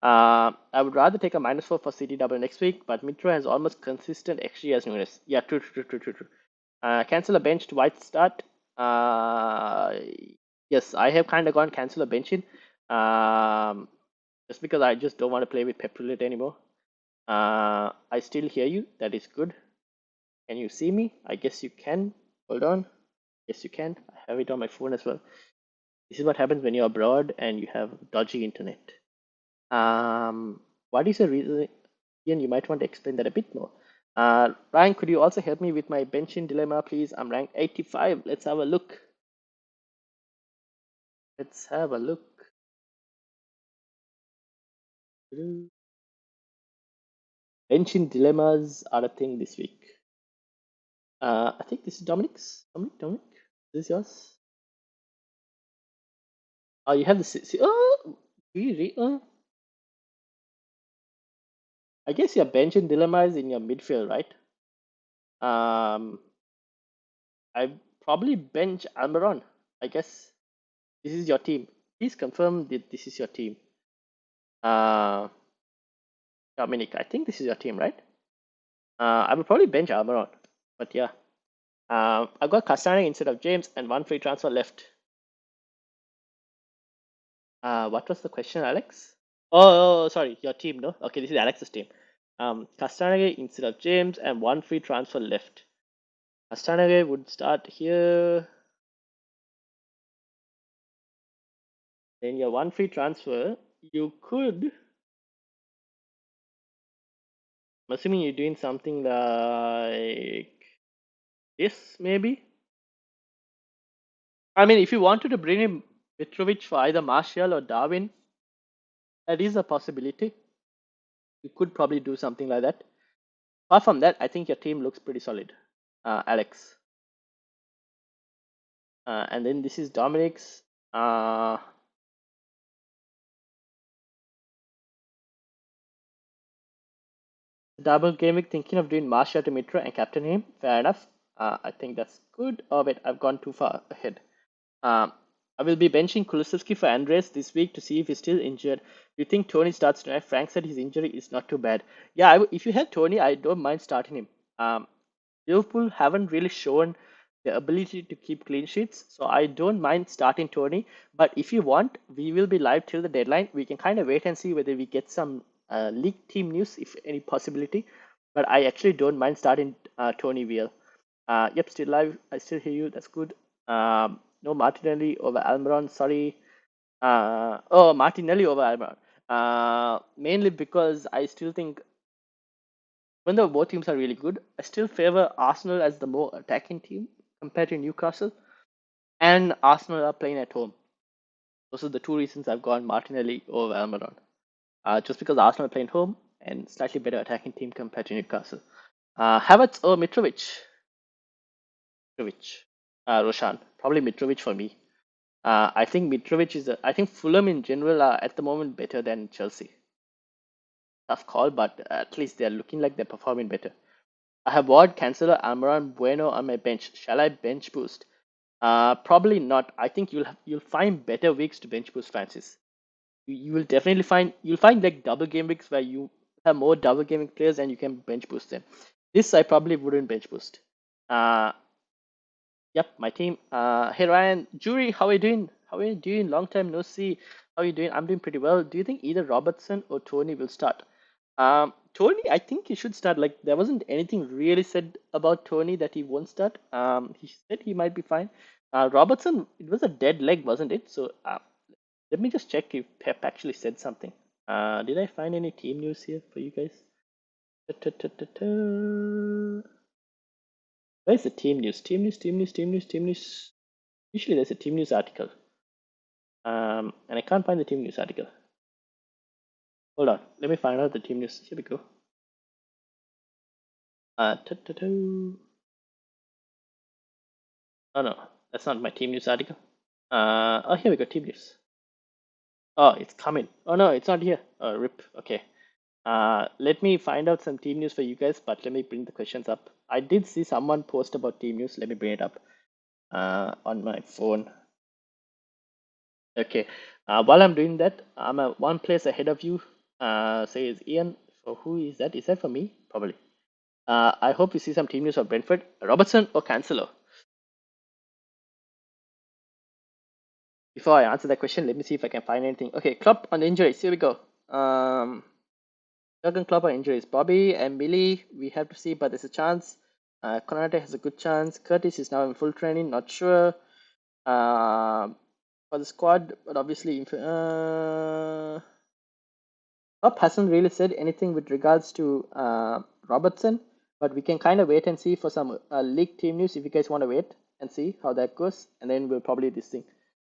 I would rather take a -4 for City double next week, but Mitro has almost consistent XG as Nunes. Yeah, true. Cancel a bench to White start. Uh, yes, I have kind of gone cancel a benching. Just because I just don't want to play with Pep Roulette anymore. I still hear you. That is good. Can you see me? I guess you can. Hold on. Yes, you can. I have it on my phone as well. This is what happens when you're abroad and you have dodgy internet. What is the reason? Ian, you might want to explain that a bit more. Ryan, could you also help me with my benching dilemma, please? I'm ranked 85. Let's have a look. Let's have a look. Benching dilemmas are a thing this week. I think this is Dominic's. Dominic, this is yours. Oh, you have the. Oh, do you? I I guess your bench in dilemma is in your midfield, right? Um, I probably bench Almiron. I guess this is your team. Please confirm that this is your team. Uh, Dominic, I think this is your team, right? I would probably bench Almiron, but yeah. I've got Castagne instead of James and one free transfer left. What was the question, Alex? Sorry, your team, no? Okay, this is Alex's team. Castagne instead of James and one free transfer left. Castagne would start here. Then your one free transfer, you could. I'm assuming you're doing something like this, maybe. I mean, if you wanted to bring in Mitrovic for either Martial or Darwin, that is a possibility. You could probably do something like that. Apart from that, I think your team looks pretty solid, Alex. And then this is Dominic's. Double Gameweek thinking of doing Martial to Mitra and captain him. Fair enough. I think that's good. Oh wait, I've gone too far ahead. Um, I will be benching Kulusevski for Andres this week to see if he's still injured. Do you think Tony starts tonight? Frank said his injury is not too bad. Yeah, if you have Tony, I don't mind starting him. Liverpool haven't really shown the ability to keep clean sheets, so I don't mind starting Tony. But if you want, we will be live till the deadline. We can kind of wait and see whether we get some league team news, if any possibility. But I actually don't mind starting Tony Weal. Yep, still live. I still hear you. That's good. No Martinelli over Almiron. Sorry. Martinelli over Almiron. Mainly because I still think when the both teams are really good, I still favor Arsenal as the more attacking team compared to Newcastle. And Arsenal are playing at home. Those are the two reasons I've gone Martinelli over Almiron. Just because Arsenal are playing home and slightly better attacking team compared to Newcastle. Havertz or Mitrovic? Mitrovic. Roshan. Probably Mitrovic for me. I think Mitrovic is. I think Fulham in general are at the moment better than Chelsea. Tough call, but at least they're looking like they're performing better. I have Ward, Cancelo, Almiron, Bueno on my bench. Shall I bench boost? Probably not. I think you'll find better weeks to bench boost, Francis. You will definitely find like double game weeks where you have more double gaming players and you can bench boost them. This I probably wouldn't bench boost. Uh, Yep, my team. Hey Ryan, Jury, how are you doing? How are you doing? Long time no see. How are you doing? I'm doing pretty well. Do you think either Robertson or Tony will start? Tony, I think he should start. Like there wasn't anything really said about Tony that he won't start. He said he might be fine. Robertson, it was a dead leg, wasn't it? So let me just check if Pep actually said something. Did I find any team news here for you guys? Ta-ta-ta-ta-ta. Where's the team news? Team news, team news, team news, team news. Usually there's a team news article. And I can't find the team news article. Hold on, let me find out the team news. Here we go. Oh no, that's not my team news article. Oh, here we go, team news. Oh, it's coming. Oh no, it's not here. Oh, rip. Okay. Let me find out some team news for you guys, but let me bring the questions up. I did see someone post about team news. Let me bring it up on my phone. Okay. While I'm doing that, I'm one place ahead of you. Says Ian. So who is that? Is that for me? Probably. I hope you see some team news of Brentford. Robertson or Cancelo? Before I answer that question, let me see if I can find anything. Okay, Klopp on injuries. Here we go. Jurgen Klopp on injuries. Bobby and Billy, we have to see, but there's a chance. Konate has a good chance. Curtis is now in full training. Not sure. For the squad, but obviously, Klopp hasn't really said anything with regards to Robertson, but we can kind of wait and see for some league team news if you guys want to wait and see how that goes, and then we'll probably decide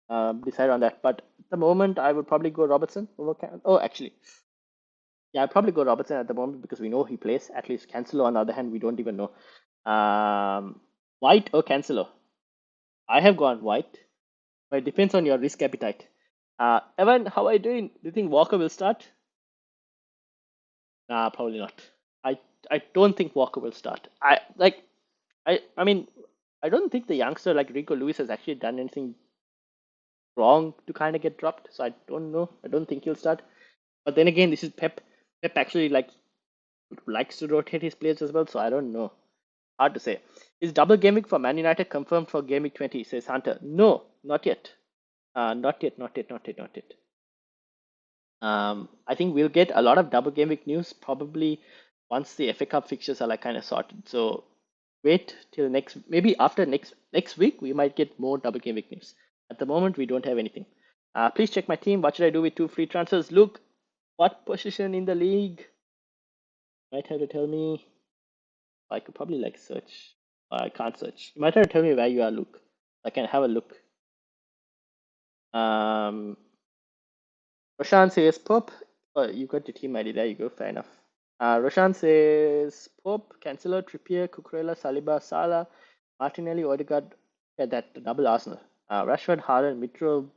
on that. But at the moment, I would probably go Robertson over Oh, actually, yeah, I'd probably go Robertson at the moment because we know he plays. At least Cancelo, on the other hand, we don't even know. White or Cancelo? I have gone White, but it depends on your risk appetite. Evan, how are you doing? Do you think Walker will start? Nah, probably not. I I don't think Walker will start. I mean I don't think the youngster like Rico Lewis has actually done anything wrong to kind of get dropped. So I don't know. I don't think he'll start. But then again, this is Pep. Pep actually likes to rotate his players as well. So I don't know. Hard to say. Is double game week for Man United confirmed for game week 20? Says Hunter. No, not yet. Not yet. Not yet. Not yet. Not yet. I think we'll get a lot of double game week news probably once the FA Cup fixtures are like kind of sorted. So wait till maybe after next week we might get more double game week news. At the moment we don't have anything. Please check my team. What should I do with two free transfers? Look, what position in the league? Might have to tell me. I could probably like search. I can't search. You might have to tell me where you are, Luke. I can have a look. Um, Roshan says Pope. Oh, you got your team ID. There you go. Fair enough. Roshan says Pope, Cancelo, Trippier, Cucurella, Saliba, Salah, Martinelli, Odegaard. Yeah, that double Arsenal. Rashford, Haaland, Mitro.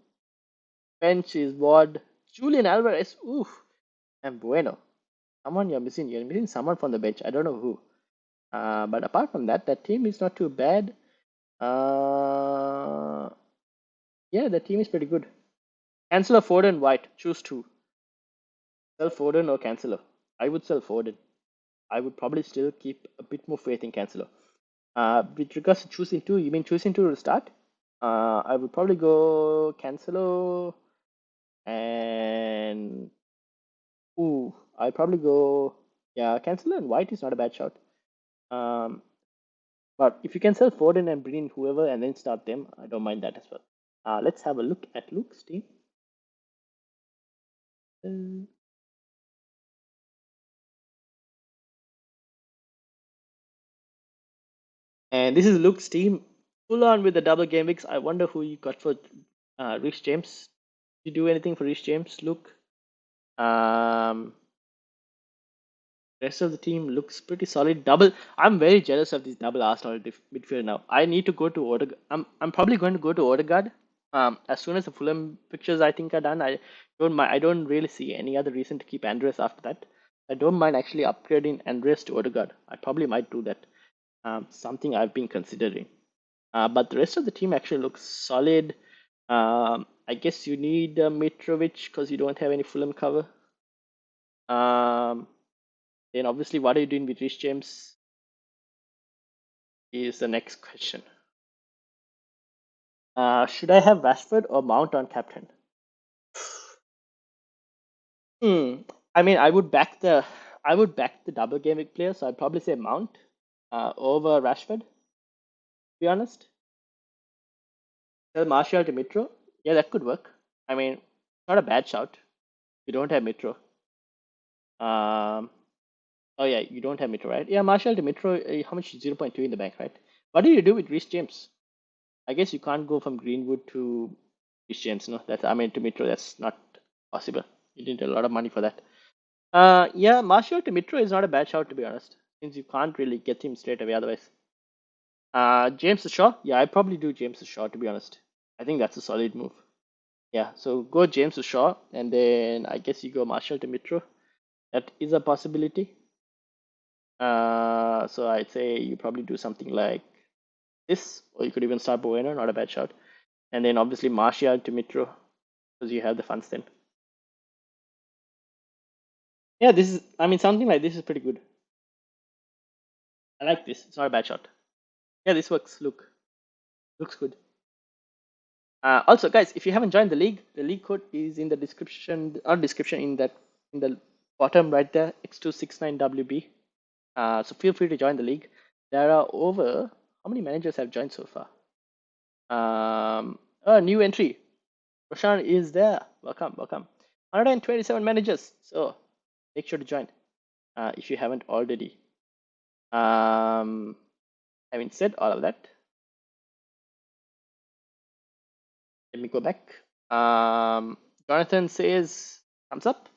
Bench is Ward, Julian Alvarez. Oof, and Bueno. Someone you're missing. You're missing someone from the bench. I don't know who. But apart from that, that team is not too bad. Yeah, the team is pretty good. Cancelo, Foden, White. Choose two. Sell Foden or Cancelo. I would sell Foden. I would probably still keep a bit more faith in Cancelo. With regards to choosing two, you mean choosing two to start? I would probably go Cancelo and I'd probably go Cancelo and White is not a bad shot. Um, but if you can sell Foden and bring in whoever and then start them, I don't mind that as well. Let's have a look at Luke's team. Uh, And this is Luke's team, full on with the double game weeks. I wonder who you got for Rich James. Did you do anything for Rich James, Luke? Um, Rest of the team looks pretty solid. Double. I'm very jealous of this double Arsenal midfield now. I need to go to Odegaard. I'm probably going to go to Odegaard. As soon as the Fulham pictures I think are done, I don't mind. I don't really see any other reason to keep Andres after that. I don't mind actually upgrading Andres to Odegaard. I probably might do that. Something I've been considering. But the rest of the team actually looks solid. I guess you need Mitrovic because you don't have any Fulham cover. Um, then obviously, what are you doing with Rich James is the next question. Should I have Rashford or Mount on captain? Hmm. I mean, I would back the double game week player, so I'd probably say Mount over Rashford. To be honest, tell Martial to Mitro. Yeah, that could work. I mean, not a bad shout. You don't have Mitro. Um, oh yeah, you don't have Mitro, right? Yeah, Martial to Mitro. How much? 0.2 in the bank, right? What do you do with Reece James? I guess you can't go from Greenwood to Reece James, no? That's I mean to Mitro. That's not possible. You need a lot of money for that. Yeah, Martial to Mitro is not a bad shout to be honest, since you can't really get him straight away otherwise. James Shaw. Yeah, I probably do James Shaw to be honest. I think that's a solid move. Yeah, so go James Shaw, and then I guess you go Martial to Mitro. That is a possibility. So I'd say you probably do something like this, or you could even start Bueno, not a bad shout. And then obviously Martial to Mitro, because you have the funds then. Yeah, this is, I mean, something like this is pretty good. I like this. It's not a bad shot. Yeah, this works. Looks good. Also, guys, if you haven't joined the league code is in the description, or description in the bottom right there, X269WB. So feel free to join the league. There are over how many managers have joined so far? A new entry. Roshan is there. Welcome, welcome. 127 managers. So make sure to join if you haven't already. Having said all of that, let me go back. Jonathan says thumbs up.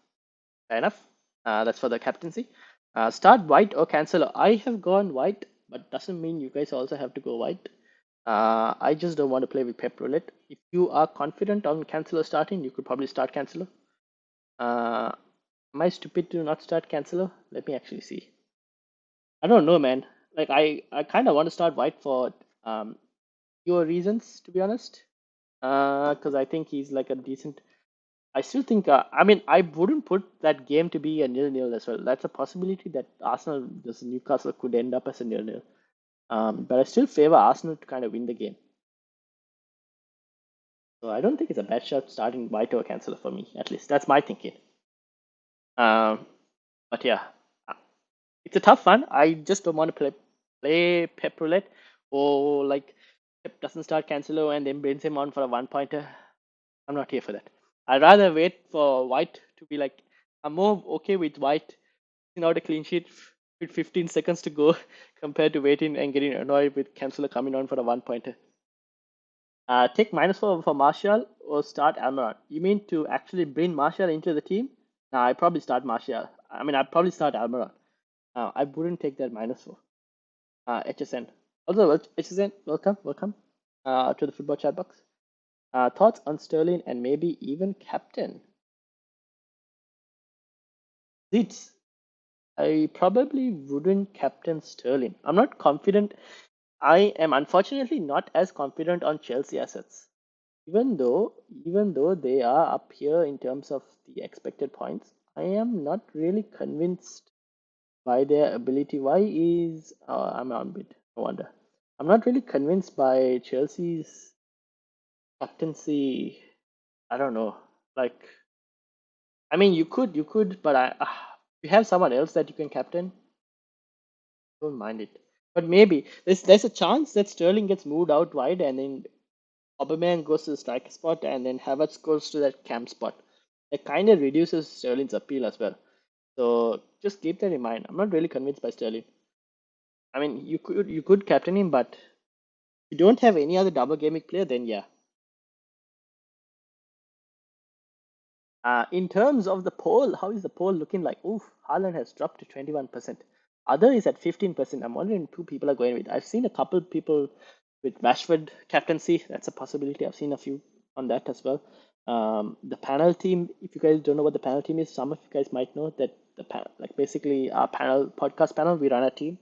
Fair enough. That's for the captaincy. Start White or cancel. I have gone White, but doesn't mean you guys also have to go White. I just don't want to play with Pep Roulette. If you are confident on Cancelo starting, you could probably start Cancelo. Am I stupid to not start Cancelo? Let me actually see. I don't know, man. Like I kind of want to start White for um your reasons, to be honest. Because I think he's like a decent. I still think. I mean, I wouldn't put that game to be a nil-nil as well. That's a possibility that Arsenal, this Newcastle, could end up as a nil-nil. But I still favor Arsenal to kind of win the game. So I don't think it's a bad shot starting White or Cancelo for me. At least that's my thinking. Um, but yeah, uh, it's a tough one. I just don't want to play Pep Roulette or like Pep doesn't start Cancelo and then brings him on for a one pointer. I'm not here for that. I'd rather wait for White to be like, I'm more okay with White out a clean sheet with 15 seconds to go compared to waiting and getting annoyed with Cancelo coming on for a one pointer. Take -4 for Martial or start Almiron. You mean to actually bring Martial into the team? Nah, I probably start Martial. I mean, I'd probably start Almiron. I wouldn't take that -4. HSN. Also, HSN, welcome to the football chat box. Thoughts on Sterling and maybe even captain? Leeds. I probably wouldn't captain Sterling. I'm not confident. I am unfortunately not as confident on Chelsea assets. Even though they are up here in terms of the expected points, I am not really convinced by their ability. Why is I'm on bid? No wonder. I'm not really convinced by Chelsea's captaincy. I don't know. Like, I mean, you could, but you have someone else that you can captain. Don't mind it. But maybe there's a chance that Sterling gets moved out wide and then Aubameyang goes to the striker spot and then Havertz goes to that cam spot. It kind of reduces Sterling's appeal as well. So just keep that in mind. I'm not really convinced by Sterling. I mean, you could captain him, but if you don't have any other double gaming player, then yeah. In terms of the poll, how is the poll looking like? Oof, Haaland has dropped to 21%. Other is at 15%. I'm wondering who people are going with. I've seen a couple people with Rashford captaincy. That's a possibility. I've seen a few on that as well. The panel team, if you guys don't know what the panel team is, some of you guys might know that like basically our panel podcast panel, we run a team.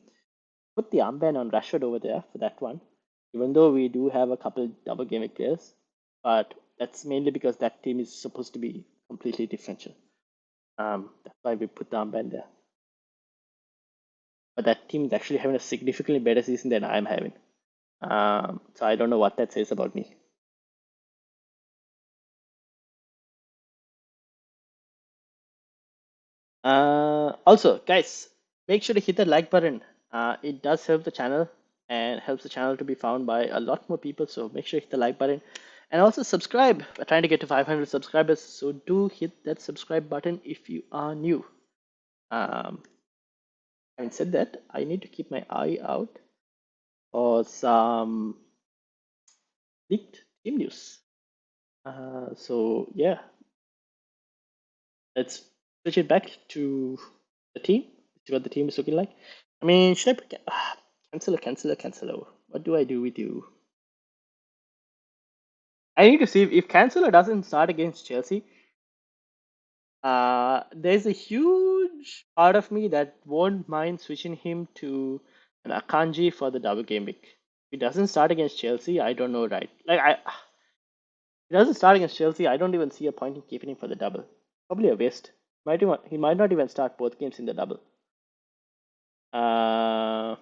Put the armband on Rashford over there for that one, even though we do have a couple double gaming players, but that's mainly because that team is supposed to be completely differential. That's why we put the armband there. But that team is actually having a significantly better season than I'm having. So I don't know what that says about me. Also, guys, make sure to hit the like button. It does help the channel and helps the channel to be found by a lot more people. So make sure to hit the like button and also subscribe. We're trying to get to 500 subscribers, so do hit that subscribe button if you are new. Having said that, I need to keep my eye out for some leaked team news. So yeah, let's switch it back to the team. See what the team is looking like. I mean, should I put Cancelo? What do I do with you? I need to see if Cancelo doesn't start against Chelsea. There's a huge part of me that won't mind switching him to an Akanji for the double game week. If he doesn't start against Chelsea, I don't know, right? If he doesn't start against Chelsea, I don't even see a point in keeping him for the double. Probably a waste. He might not even start both games in the double. Uh,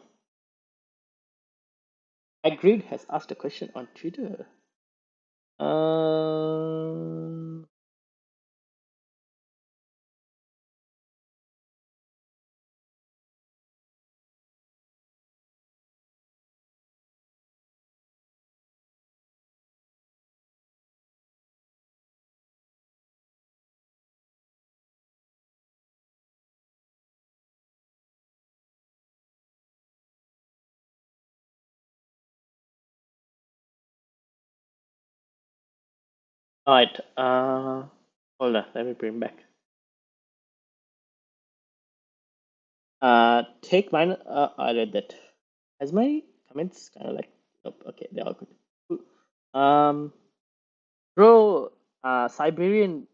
Agreed has asked a question on Twitter. Um, all right. Hold on. Let me bring back. Take mine. I read that. Has my comments kind of like? Nope. Okay, they're all good. Um, bro. Siberian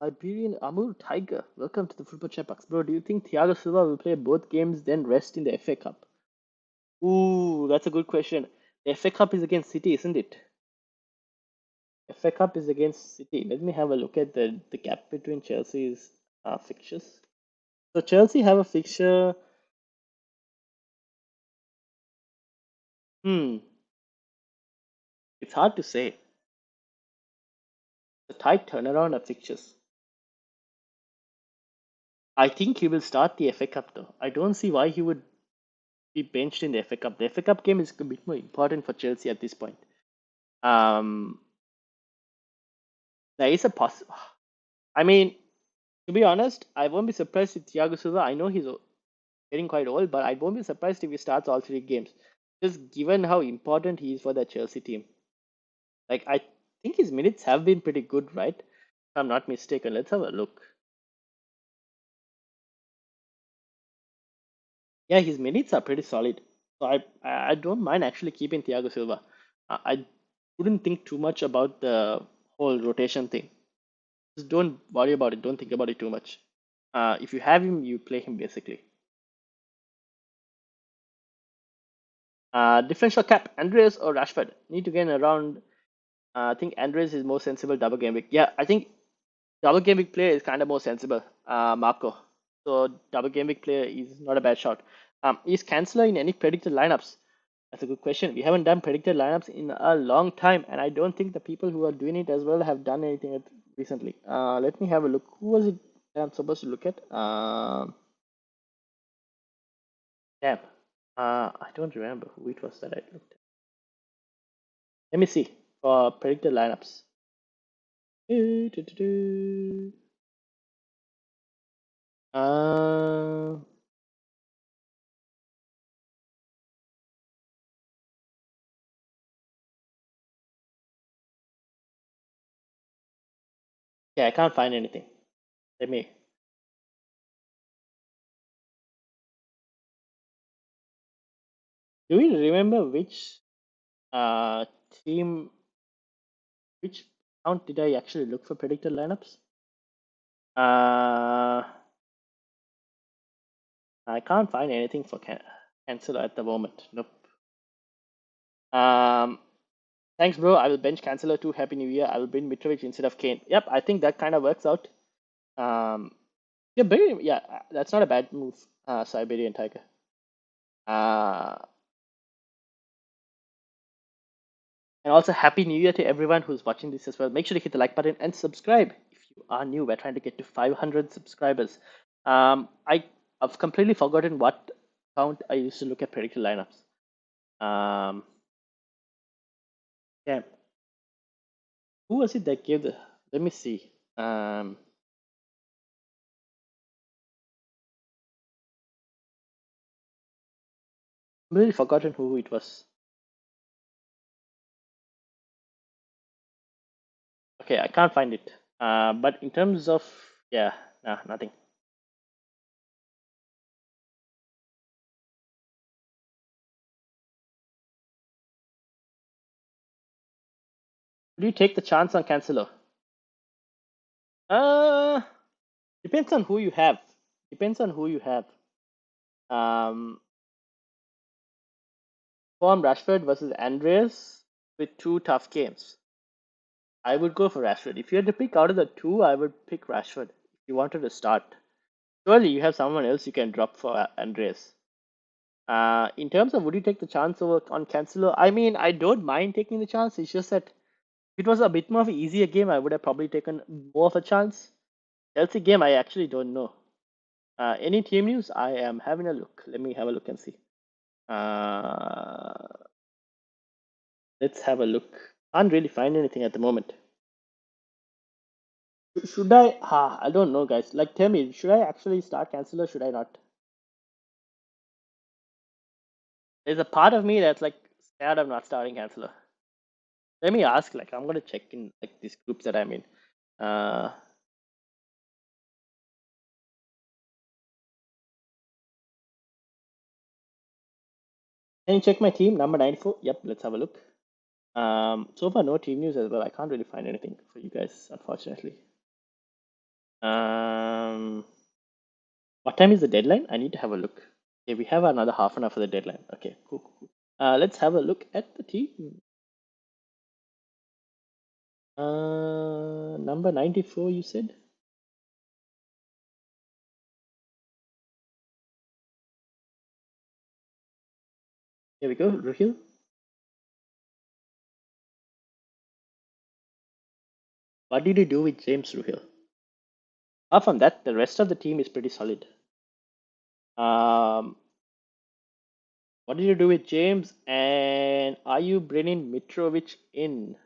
Iberian Amul Tiger, welcome to the Football Chatbox. Bro, do you think Thiago Silva will play both games then rest in the FA Cup? Ooh, that's a good question. The FA Cup is against City, isn't it? FA Cup is against City. Let me have a look at the gap between Chelsea's fixtures. So Chelsea have a fixture. Hmm, it's hard to say. The tight turnaround of fixtures. I think he will start the FA Cup though. I don't see why he would be benched in the FA Cup. The FA Cup game is a bit more important for Chelsea at this point. Um, there is a I mean, to be honest, I won't be surprised if Thiago Silva. I know he's getting quite old, but I won't be surprised if he starts all three games. Just given how important he is for the Chelsea team. Like I think his minutes have been pretty good, right? If I'm not mistaken. Let's have a look. Yeah, his minutes are pretty solid. So I don't mind actually keeping Thiago Silva. I wouldn't think too much about the whole rotation thing. Just don't worry about it. Don't think about it too much. If you have him, you play him basically. Differential cap, Andreas or Rashford? Need to gain around. I think Andreas is more sensible double game week. Yeah, I think double game week player is kind of more sensible. Marco. So double game week player is not a bad shot. Is Canceller in any predicted lineups? That's a good question. We haven't done predicted lineups in a long time, and I don't think the people who are doing it as well have done anything recently. Let me have a look. Who was it that I'm supposed to look at? Damn. I don't remember who it was that I looked at. Let me see for predicted lineups. Uh, yeah, I can't find anything. Let me. Do you remember which uh team, which account did I actually look for predicted lineups? Uh, I can't find anything for Cancelo at the moment. Nope. Um, thanks, bro. I will bench Cancelo too. Happy New Year. I will bring Mitrovic instead of Kane. Yep, I think that kind of works out. Um, yeah, that's not a bad move, Siberian Tiger. Uh, and also Happy New Year to everyone who's watching this as well. Make sure to hit the like button and subscribe if you are new. We're trying to get to 500 subscribers. I've completely forgotten what account I used to look at predicted lineups. Um, yeah, who was it that gave the? Let me see. I've really forgotten who it was. Okay, I can't find it. But in terms of yeah, nah, nothing. Do you take the chance on Cancelo? Uh, depends on who you have. Depends on who you have. Um, Form Rashford versus Andreas with two tough games. I would go for Rashford. If you had to pick out of the two, I would pick Rashford. If you wanted to start, surely you have someone else you can drop for Andreas. In terms of would you take the chance over on Cancelo? I mean, I don't mind taking the chance. It's just that if it was a bit more of an easier game, I would have probably taken more of a chance. Chelsea game, I actually don't know. Any team news? I am having a look. Let me have a look and see. Uh, let's have a look. Can't really find anything at the moment. Should I? I don't know, guys. Like, tell me, should I actually start Cancel or should I not? There's a part of me that's like scared of not starting Canceler. Let me ask. Like, I'm gonna check in like these groups that I'm in. Uh, can you check my team number 94? Yep. Let's have a look. So far, no team news as well. I can't really find anything for you guys, unfortunately. Um, what time is the deadline? I need to have a look. Okay, we have another half an hour for the deadline. Okay, cool. Cool. Let's have a look at the team. Number 94, you said? Here we go, Ruhil. What did you do with James, Ruhil? Apart from that, the rest of the team is pretty solid. Um, what did you do with James? And are you bringing Mitrovic in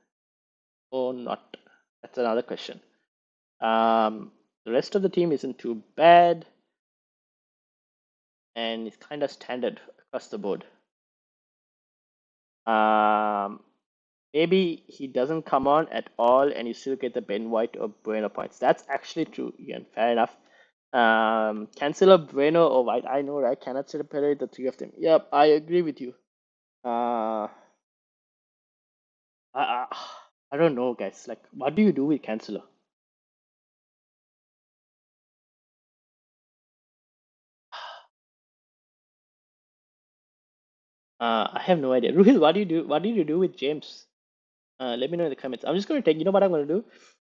or not? That's another question. The rest of the team isn't too bad, and it's kind of standard across the board. Um, maybe he doesn't come on at all, and you still get the Ben White or Bueno points. That's actually true. Again, fair enough. Cancelo, Bueno, or White. I know, right? Cannot separate the three of them. Yep, I agree with you. Uh, I, I, I don't know, guys. Like, what do you do with Cancelo? I have no idea. Ruhil, what do you do? What did you do with James? Let me know in the comments. I'm just going to take, you know what I'm going to do?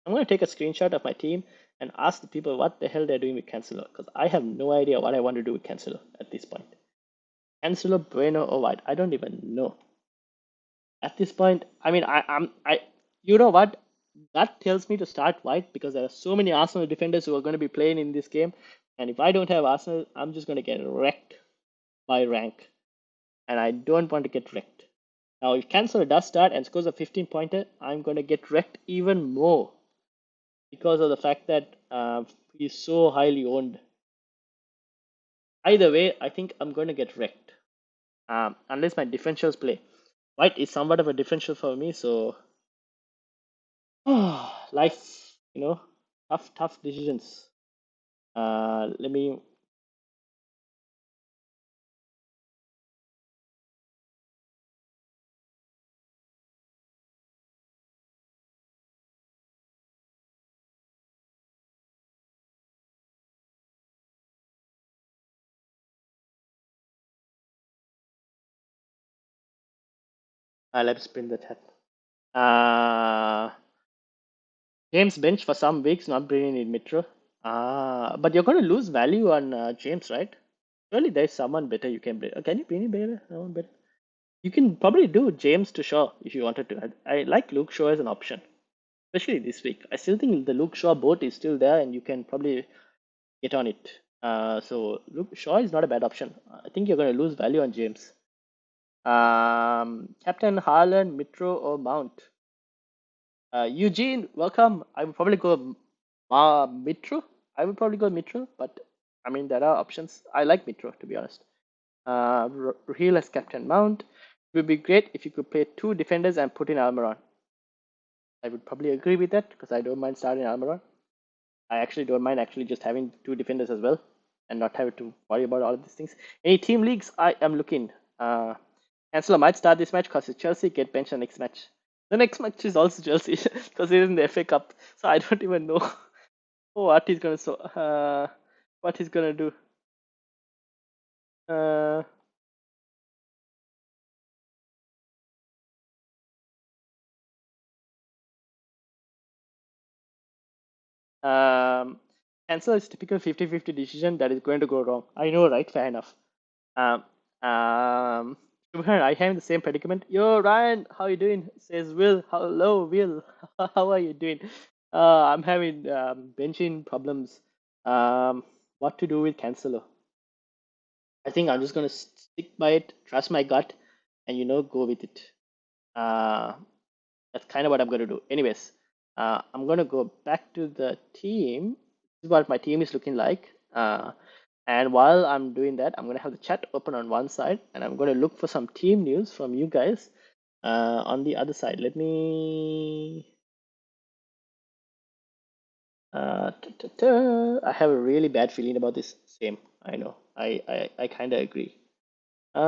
I'm going to take a screenshot of my team and ask the people what the hell they're doing with Cancelo, because I have no idea what I want to do with Cancelo at this point. Cancelo, Bueno, or White? I don't even know. At this point, I mean, you know what? That tells me to start White because there are so many Arsenal defenders who are going to be playing in this game, and if I don't have Arsenal, I'm just going to get wrecked by rank, and I don't want to get wrecked. Now, if Cancelo does start and scores a 15 pointer, I'm going to get wrecked even more because of the fact that he's so highly owned. Either way, I think I'm going to get wrecked unless my differentials play. White is somewhat of a differential for me, so life, tough decisions. Let me. Let's print the chat. Uh, James bench for some weeks, not bringing in Mitro. But you're going to lose value on James, right? Surely there's someone better you can bring. Can you bring in better? Someone better? You can probably do James to Shaw if you wanted to. I like Luke Shaw as an option, especially this week. I still think the Luke Shaw boat is still there, and you can probably get on it. So Luke Shaw is not a bad option. I think you're going to lose value on James. Captain Haaland, Mitro, or Mount. Eugene, welcome. I would probably go Mitro. I would probably go Mitro, but I mean there are options. I like Mitro to be honest. Raheel as Captain Mount. It would be great if you could play two defenders and put in Almiron. I would probably agree with that because I don't mind starting Almiron. I actually don't mind actually just having two defenders as well and not having to worry about all of these things. Any team leagues, I am looking. Cancelo might start this match because it's Chelsea, get benched the next match. The next match is also Chelsea because it is in the FA Cup. So I don't even know what he's gonna what he's gonna do. Uh, um, Cancelo is typical 50-50 decision that is going to go wrong. I know, right? Fair enough. Um, I have the same predicament. Yo, Ryan, how you doing? Says Will. Hello, Will. How are you doing? I'm having benching problems. What to do with Cancelo? I think I'm just gonna stick by it, trust my gut, and go with it. Uh, that's kind of what I'm gonna do. Anyways, I'm gonna go back to the team. This is what my team is looking like. And while I'm doing that, I'm gonna have the chat open on one side, and I'm gonna look for some team news from you guys on the other side. Let me. I have a really bad feeling about this. Same, I know. I kind of agree. All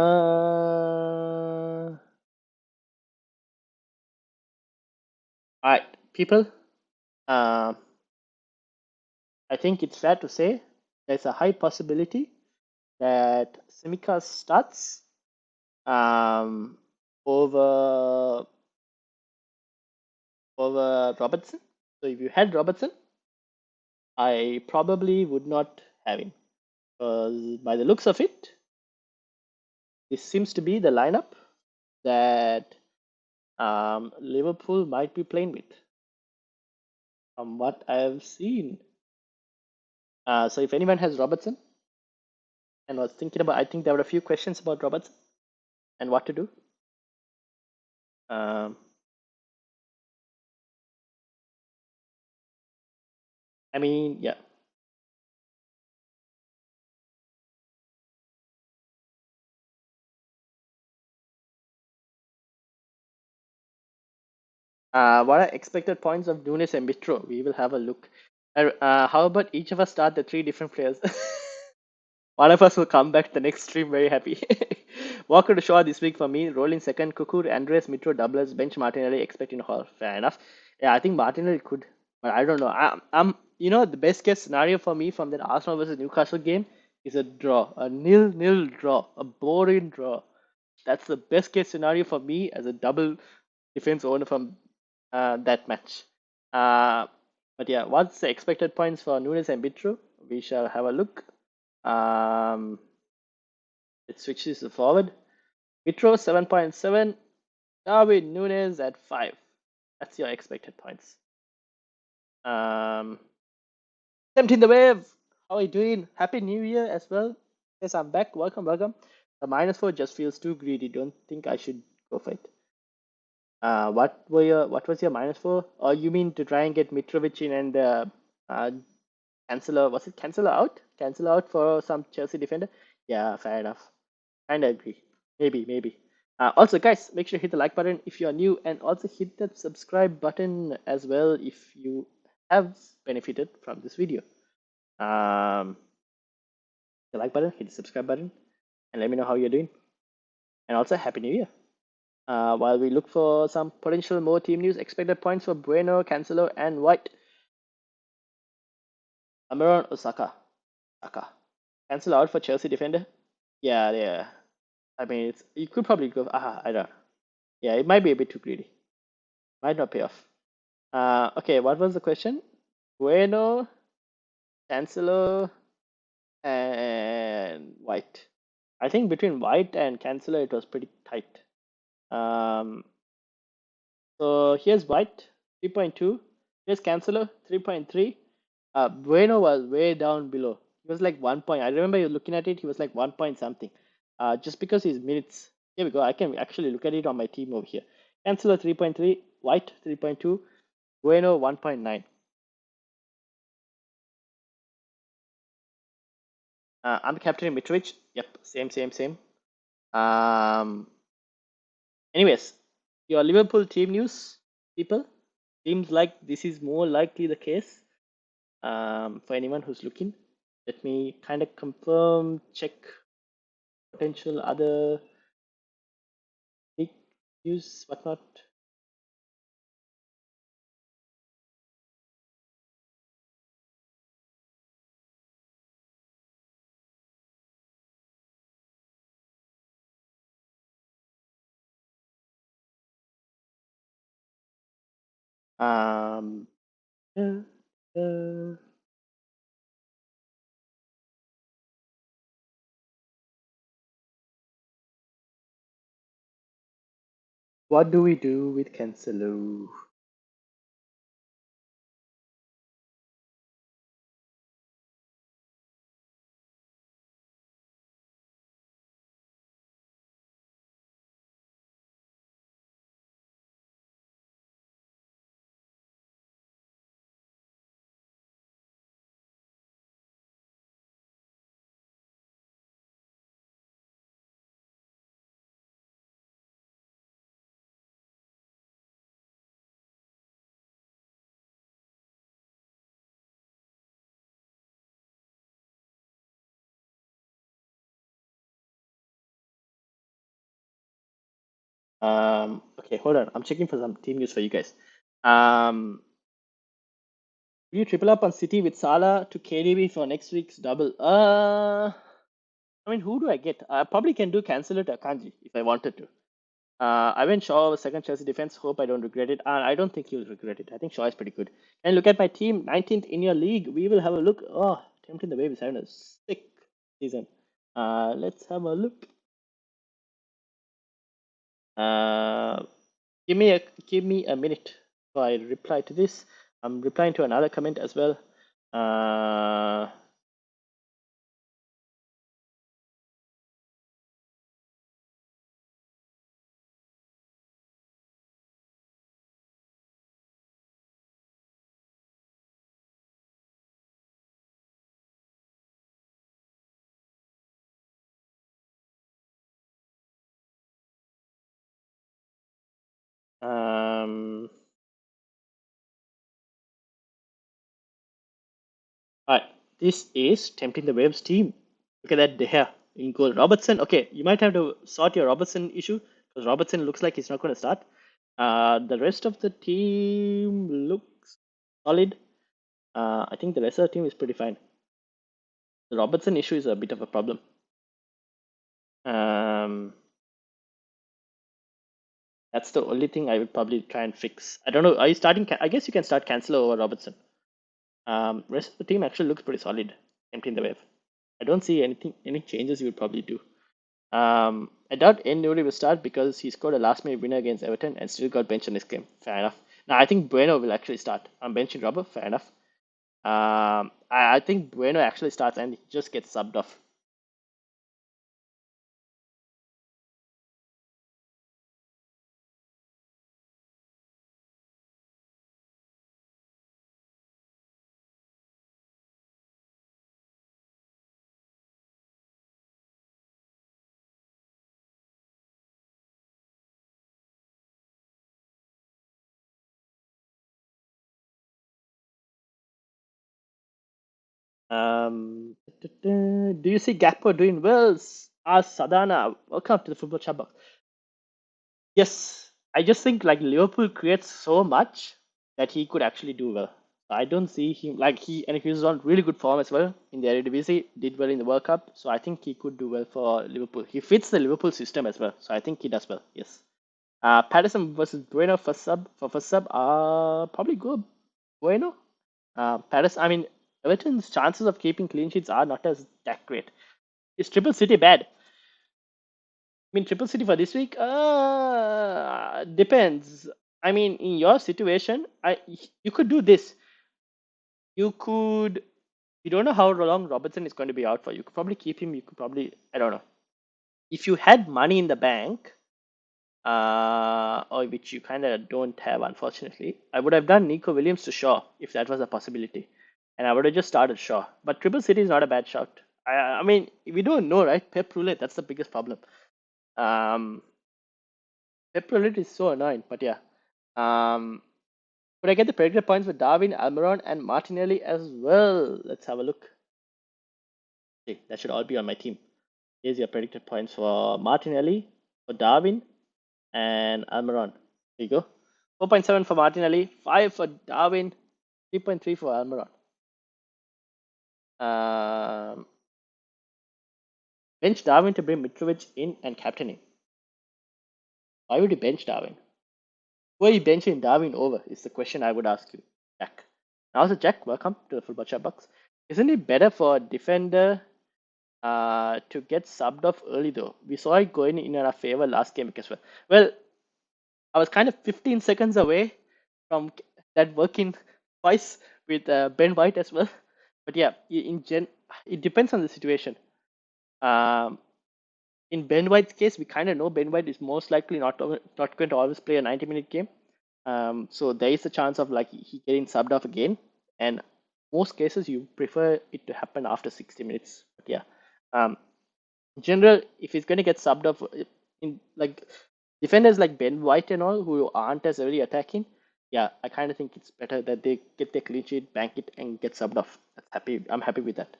right, people. Uh, I think it's fair to say there's a high possibility that Simicast starts um, over Robertson. So if you had Robertson, I probably would not have him because by the looks of it, this seems to be the lineup that Liverpool might be playing with from what I've seen. So if anyone has Robertson and was thinking about, I think there were a few questions about Robertson and what to do. Um, I mean, yeah. What are expected points of Nunes and Mitro? We will have a look. How about each of us start the three different players? One of us will come back the next stream very happy. Walker to Shaw this week for me. Rolling second. Kukur, Andres, Mitro, doublers. Bench Martinelli, expecting Hall. Fair enough. Yeah, I think Martinelli could, but I don't know. I'm the best case scenario for me from that Arsenal versus Newcastle game is a draw, a nil-nil draw, a boring draw. That's the best case scenario for me as a double defense owner from that match. Uh, but yeah, what's the expected points for Nunes and Mitro? We shall have a look. Um, it switches to forward. Mitro 7.7. Darwin Nunes at 5. That's your expected points. Tempting the wave. How are you doing? Happy New Year as well. Yes, I'm back. Welcome, welcome. The -4 just feels too greedy. Don't think I should go for it. What was your -4? Or you mean to try and get Mitrovic in and uh, Cancelo? Was it Cancelo out? Cancelo out for some Chelsea defender? Yeah, fair enough. Kinda agree. Maybe. Also, guys, make sure to hit the like button if you are new, and also hit that subscribe button as well if you have benefited from this video. Um, the like button, hit the subscribe button, and let me know how you're doing. And also, Happy New Year. While we look for some potential more team news, expected points for Bueno, Cancelo, and White. Amaron Osaka. Saka. Cancelo out for Chelsea defender. Yeah. I mean, you could probably go. I don't know. Yeah, it might be a bit too greedy. Might not pay off. Okay, what was the question? Bueno, Cancelo, and White. I think between White and Cancelo, it was pretty tight. Um, so here's White, 3.2. Here's Cancelo, 3.3. Bueno was way down below. He was like 1 point. I remember you looking at it, he was like 1 point something. Just because his minutes. Here we go. I can actually look at it on my team over here. Cancelo 3.3, White 3.2, Bueno 1.9. I'm captaining Mitrovic. Yep, same. Um, anyways, your Liverpool team news, people. Seems like this is more likely the case. For anyone who's looking, let me kind of confirm, check potential other big news, whatnot. Um, uh, uh, what do we do with Cancelo? Okay, hold on. I'm checking for some team news for you guys. Um, Will you triple up on City with Salah to KDB for next week's double? I mean, who do I get? I probably can do cancel it Akanji if I wanted to. I went Shaw second Chelsea defense. Hope I don't regret it. And I don't think you'll regret it. I think Shaw is pretty good. And look at my team, 19th in your league. We will have a look. Oh, Tempting the Wave is having a sick season. Let's have a look. Uh, give me a minute so I reply to this. I'm replying to another comment as well. Uh, um, Alright, this is Tempting the Waves team. Look at that De Gea in goal. Robertson, okay, you might have to sort your Robertson issue because Robertson looks like he's not going to start. The rest of the team looks solid. I think the rest of the team is pretty fine. The Robertson issue is a bit of a problem. That's the only thing I would probably try and fix. I don't know. Are you starting? I guess you can start Cancelo over Robertson. Rest of the team actually looks pretty solid. Emptying the wave. I don't see any changes you would probably do. I doubt Nuri will start because he scored a last minute winner against Everton and still got benched in this game. Fair enough. Now I think Bueno will actually start. I'm benching Robert. Fair enough. I think Bueno actually starts and he just gets subbed off. Do you see Gakpo doing well? Ask Sadana. Welcome to the football chatbox. Yes, I just think like Liverpool creates so much that he could actually do well. I don't see him like and he was on really good form as well in the Eredivisie, did well in the World Cup, so I think he could do well for Liverpool. He fits the Liverpool system as well, so I think he does well. Yes. Patterson versus Bueno for first sub. Probably go Bueno. Patterson. I mean, Everton's chances of keeping clean sheets are not as that great. Is Triple City bad? I mean, Triple City for this week? Depends. I mean, in your situation, you could do this. You could. You don't know how long Robertson is going to be out for. You could probably keep him. You could probably. I don't know. If you had money in the bank, or which you kind of don't have, unfortunately, I would have done Nico Williams to Shaw if that was a possibility, and I would have just started Shaw. But Triple City is not a bad shout. I mean, we don't know, right? Pep Roulette. That's the biggest problem. Um, Pep Roulette is so annoying, but yeah. Could I get the predicted points for Darwin, Almiron, and Martinelli as well? Let's have a look. Okay, that should all be on my team. Here's your predicted points for Martinelli, for Darwin, and Almiron. There you go. 4.7 for Martinelli, 5 for Darwin, 3.3 for Almiron. Bench Darwin to bring Mitrovic in and captain him. Why would you bench Darwin? Who are you benching Darwin over? Is the question I would ask you, Jack. Now, so Jack, welcome to the Football Chat Box. Isn't it better for a defender to get subbed off early though? We saw it going in our favor last game as well. Well, I was kind of 15 seconds away from that working twice with Ben White as well. But yeah, it depends on the situation. In Ben White's case, we kind of know Ben White is most likely not going to always play a 90-minute game. So there is a chance of like he getting subbed off again. And most cases, you prefer it to happen after 60 minutes. But yeah, in general, if he's going to get subbed off in like defenders like Ben White and all who aren't as really attacking, yeah, I kind of think it's better that they get their clean sheet, bank it, and get subbed off. I'm happy with that.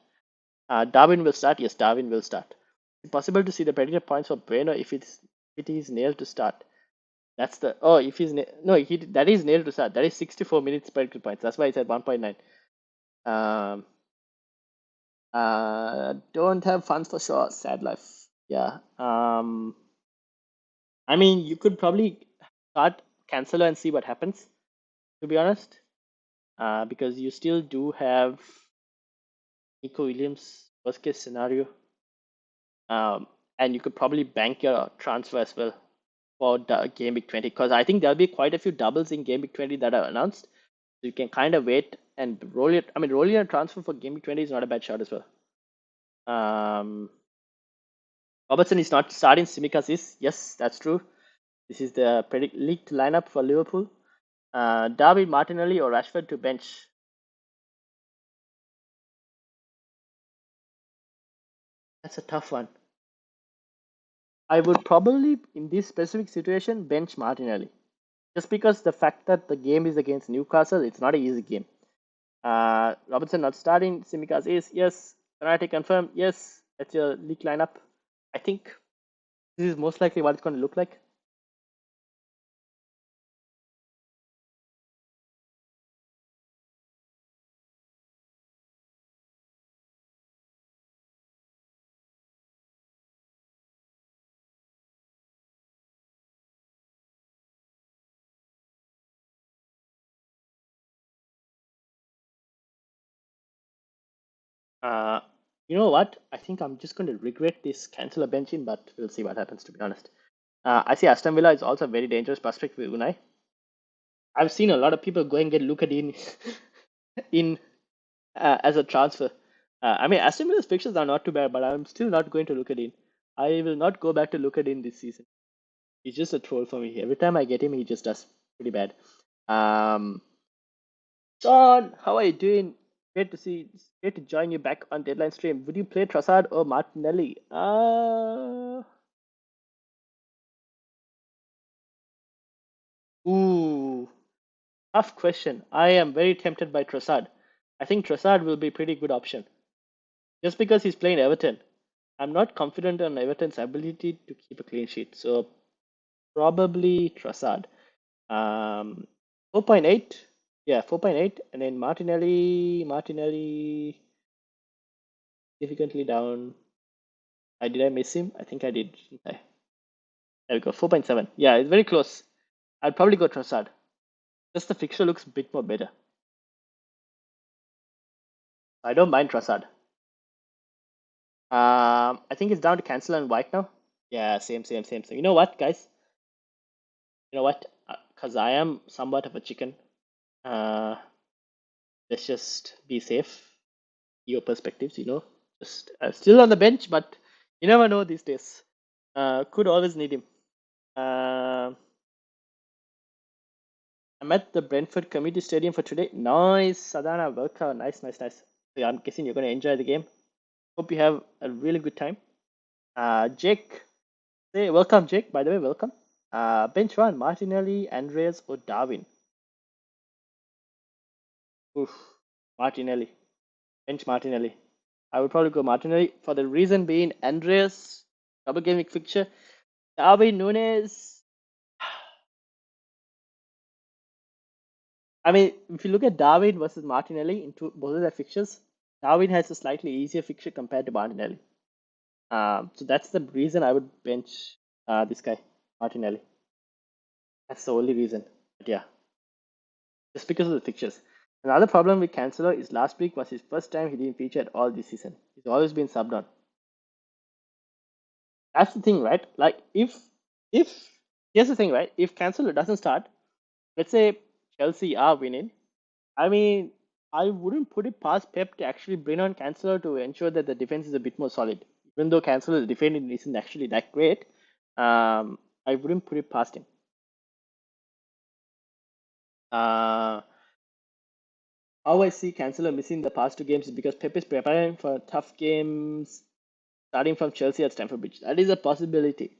Darwin will start. Yes, Darwin will start. It's possible to see the predicted points for Bueno if it is nailed to start. That's the if he's no he that is nailed to start. That is 64 minutes predicted points. That's why it's at 1.9. Um, don't have funds for sure. Sad life. Yeah. I mean, you could probably start Cancelo and see what happens. To be honest, because you still do have Nico Williams. Worst case scenario. And you could probably bank your transfer as well for Game Week 20 because I think there'll be quite a few doubles in Game Week 20 that are announced. So you can kind of wait and roll it. I mean, rolling a transfer for Game Week 20 is not a bad shot as well. Um, Robertson is not starting. Simicas is. Yes, that's true. This is the leaked lineup for Liverpool. Darby, Martinelli, or Rashford to bench. That's a tough one. I would probably, in this specific situation, bench Martinelli. Just because the fact that the game is against Newcastle, it's not an easy game. Robertson not starting. Simicas is. Yes. Penalty confirmed. Yes. That's your league lineup. I think this is most likely what it's going to look like. Uh, you know what? I think I'm just going to regret this cancel a benching, but we'll see what happens, to be honest. I see Aston Villa is also a very dangerous prospect with Unai. I've seen a lot of people go and get Luka in in as a transfer. I mean, Aston Villa's fixtures are not too bad, but I'm still not going to look at in. I will not go back to look at in this season. He's just a troll for me. Every time I get him, he just does pretty bad. Um, Sean, how are you doing? Great to join you back on Deadline Stream. Would you play Trossard or Martinelli? Ooh, tough question. I am very tempted by Trossard. I think Trossard will be a pretty good option. Just because he's playing Everton. I'm not confident on Everton's ability to keep a clean sheet. So probably Trossard. 4.8. Yeah, 4.8. And then Martinelli significantly down. Did I miss him? I think I did. There we go. 4.7. Yeah, it's very close. I'd probably go Trossard. Just the fixture looks a bit more better. I don't mind Trossard. I think it's down to cancel and white now. Yeah, same. You know what, guys? You know what? Because I am somewhat of a chicken. Uh, let's just be safe. Your perspectives, just still on the bench, but you never know these days. Could always need him. Uh, I'm at the Brentford Community Stadium for today. Nice, Sadhana, welcome. Nice. Yeah, I'm guessing you're going to enjoy the game. Hope you have a really good time. Jake, say welcome, Jake. By the way, welcome. Bench one: Martinelli, Andreas, or Darwin. Oof, Martinelli. Bench Martinelli. I would probably go Martinelli for the reason being Andreas double game week fixture. Darwin Nunes. I mean, if you look at Darwin versus Martinelli into both of their fixtures, Darwin has a slightly easier fixture compared to Martinelli. So that's the reason I would bench this guy, Martinelli. That's the only reason. But yeah, just because of the fixtures. Another problem with Cancelo is last week was his first time he didn't feature at all this season. He's always been subbed on. That's the thing, right? Like if here's the thing, right? If Cancelo doesn't start, let's say Chelsea are winning. I mean, I wouldn't put it past Pep to actually bring on Cancelo to ensure that the defense is a bit more solid. Even though Cancelo's defending isn't actually that great, I wouldn't put it past him. Uh, how I see Cancelo missing the past two games is because Pep is preparing for tough games, starting from Chelsea at Stamford Bridge. That is a possibility.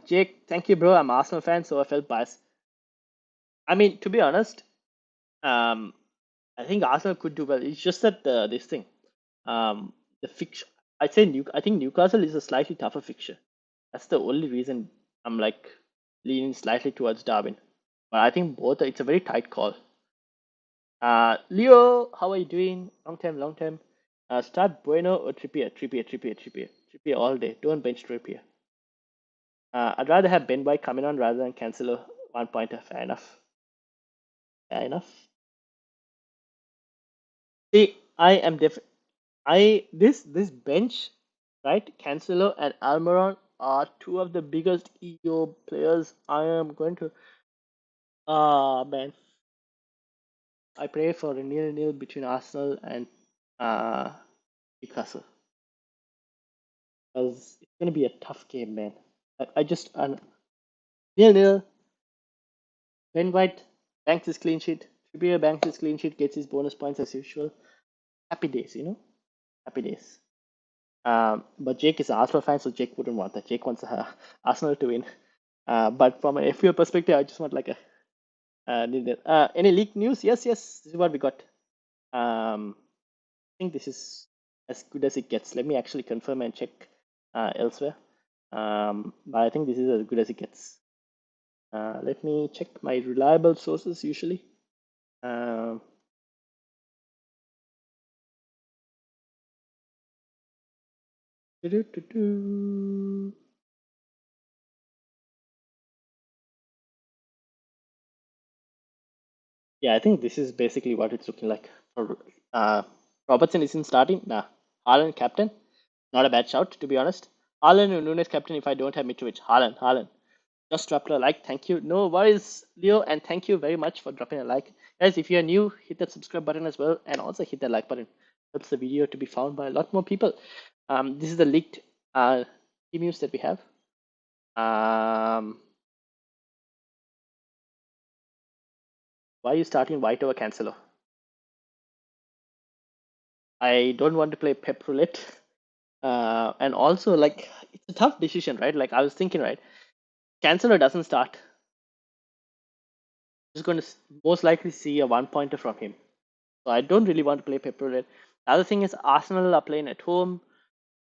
Jake, thank you, bro. I'm an Arsenal fan, so I felt biased. I mean, to be honest, um, I think Arsenal could do well. It's just that this thing, the fixture. I think Newcastle is a slightly tougher fixture. That's the only reason I'm like leaning slightly towards Darwin. But I think both. It's a very tight call. Leo, how are you doing? Long time, long time. Start Bueno or Trippier all day. Don't bench Trippier. I'd rather have Ben White coming on rather than Cancelo 1 pointer. Fair enough. Fair enough. See, I am this bench, right? Cancelo and Almiron are two of the biggest EO players. I am going to man. I pray for a nil-nil between Arsenal and uh Newcastle because it's gonna be a tough game, man. I just nil-nil. Ben White banks his clean sheet. Trippier banks his clean sheet, gets his bonus points as usual. Happy days, happy days. But Jake is an Arsenal fan, so Jake wouldn't want that. Jake wants Arsenal to win. But from an FPL perspective, I just want like a any leak news? Yes, yes. This is what we got. I think this is as good as it gets. Let me actually confirm and check elsewhere. But I think this is as good as it gets. Let me check my reliable sources usually. Um, doo-doo-doo-doo. Yeah, I think this is basically what it's looking like. For Robertson isn't starting. Nah, Haaland captain. Not a bad shout, to be honest. Haaland and Nunes captain if I don't have Mitrovic. Haaland. Just dropped a like. Thank you. No worries, Leo, and thank you very much for dropping a like. Guys, if you're new, hit that subscribe button as well, and also hit that like button. Helps the video to be found by a lot more people. This is the leaked team news that we have. Why are you starting White over Cancelo? I don't want to play Pep Roulette. And also, like, it's a tough decision, right? Like, I was thinking, right? Cancelo doesn't start. Just going to most likely see a 1 pointer from him. So I don't really want to play Pep Roulette. The other thing is, Arsenal are playing at home.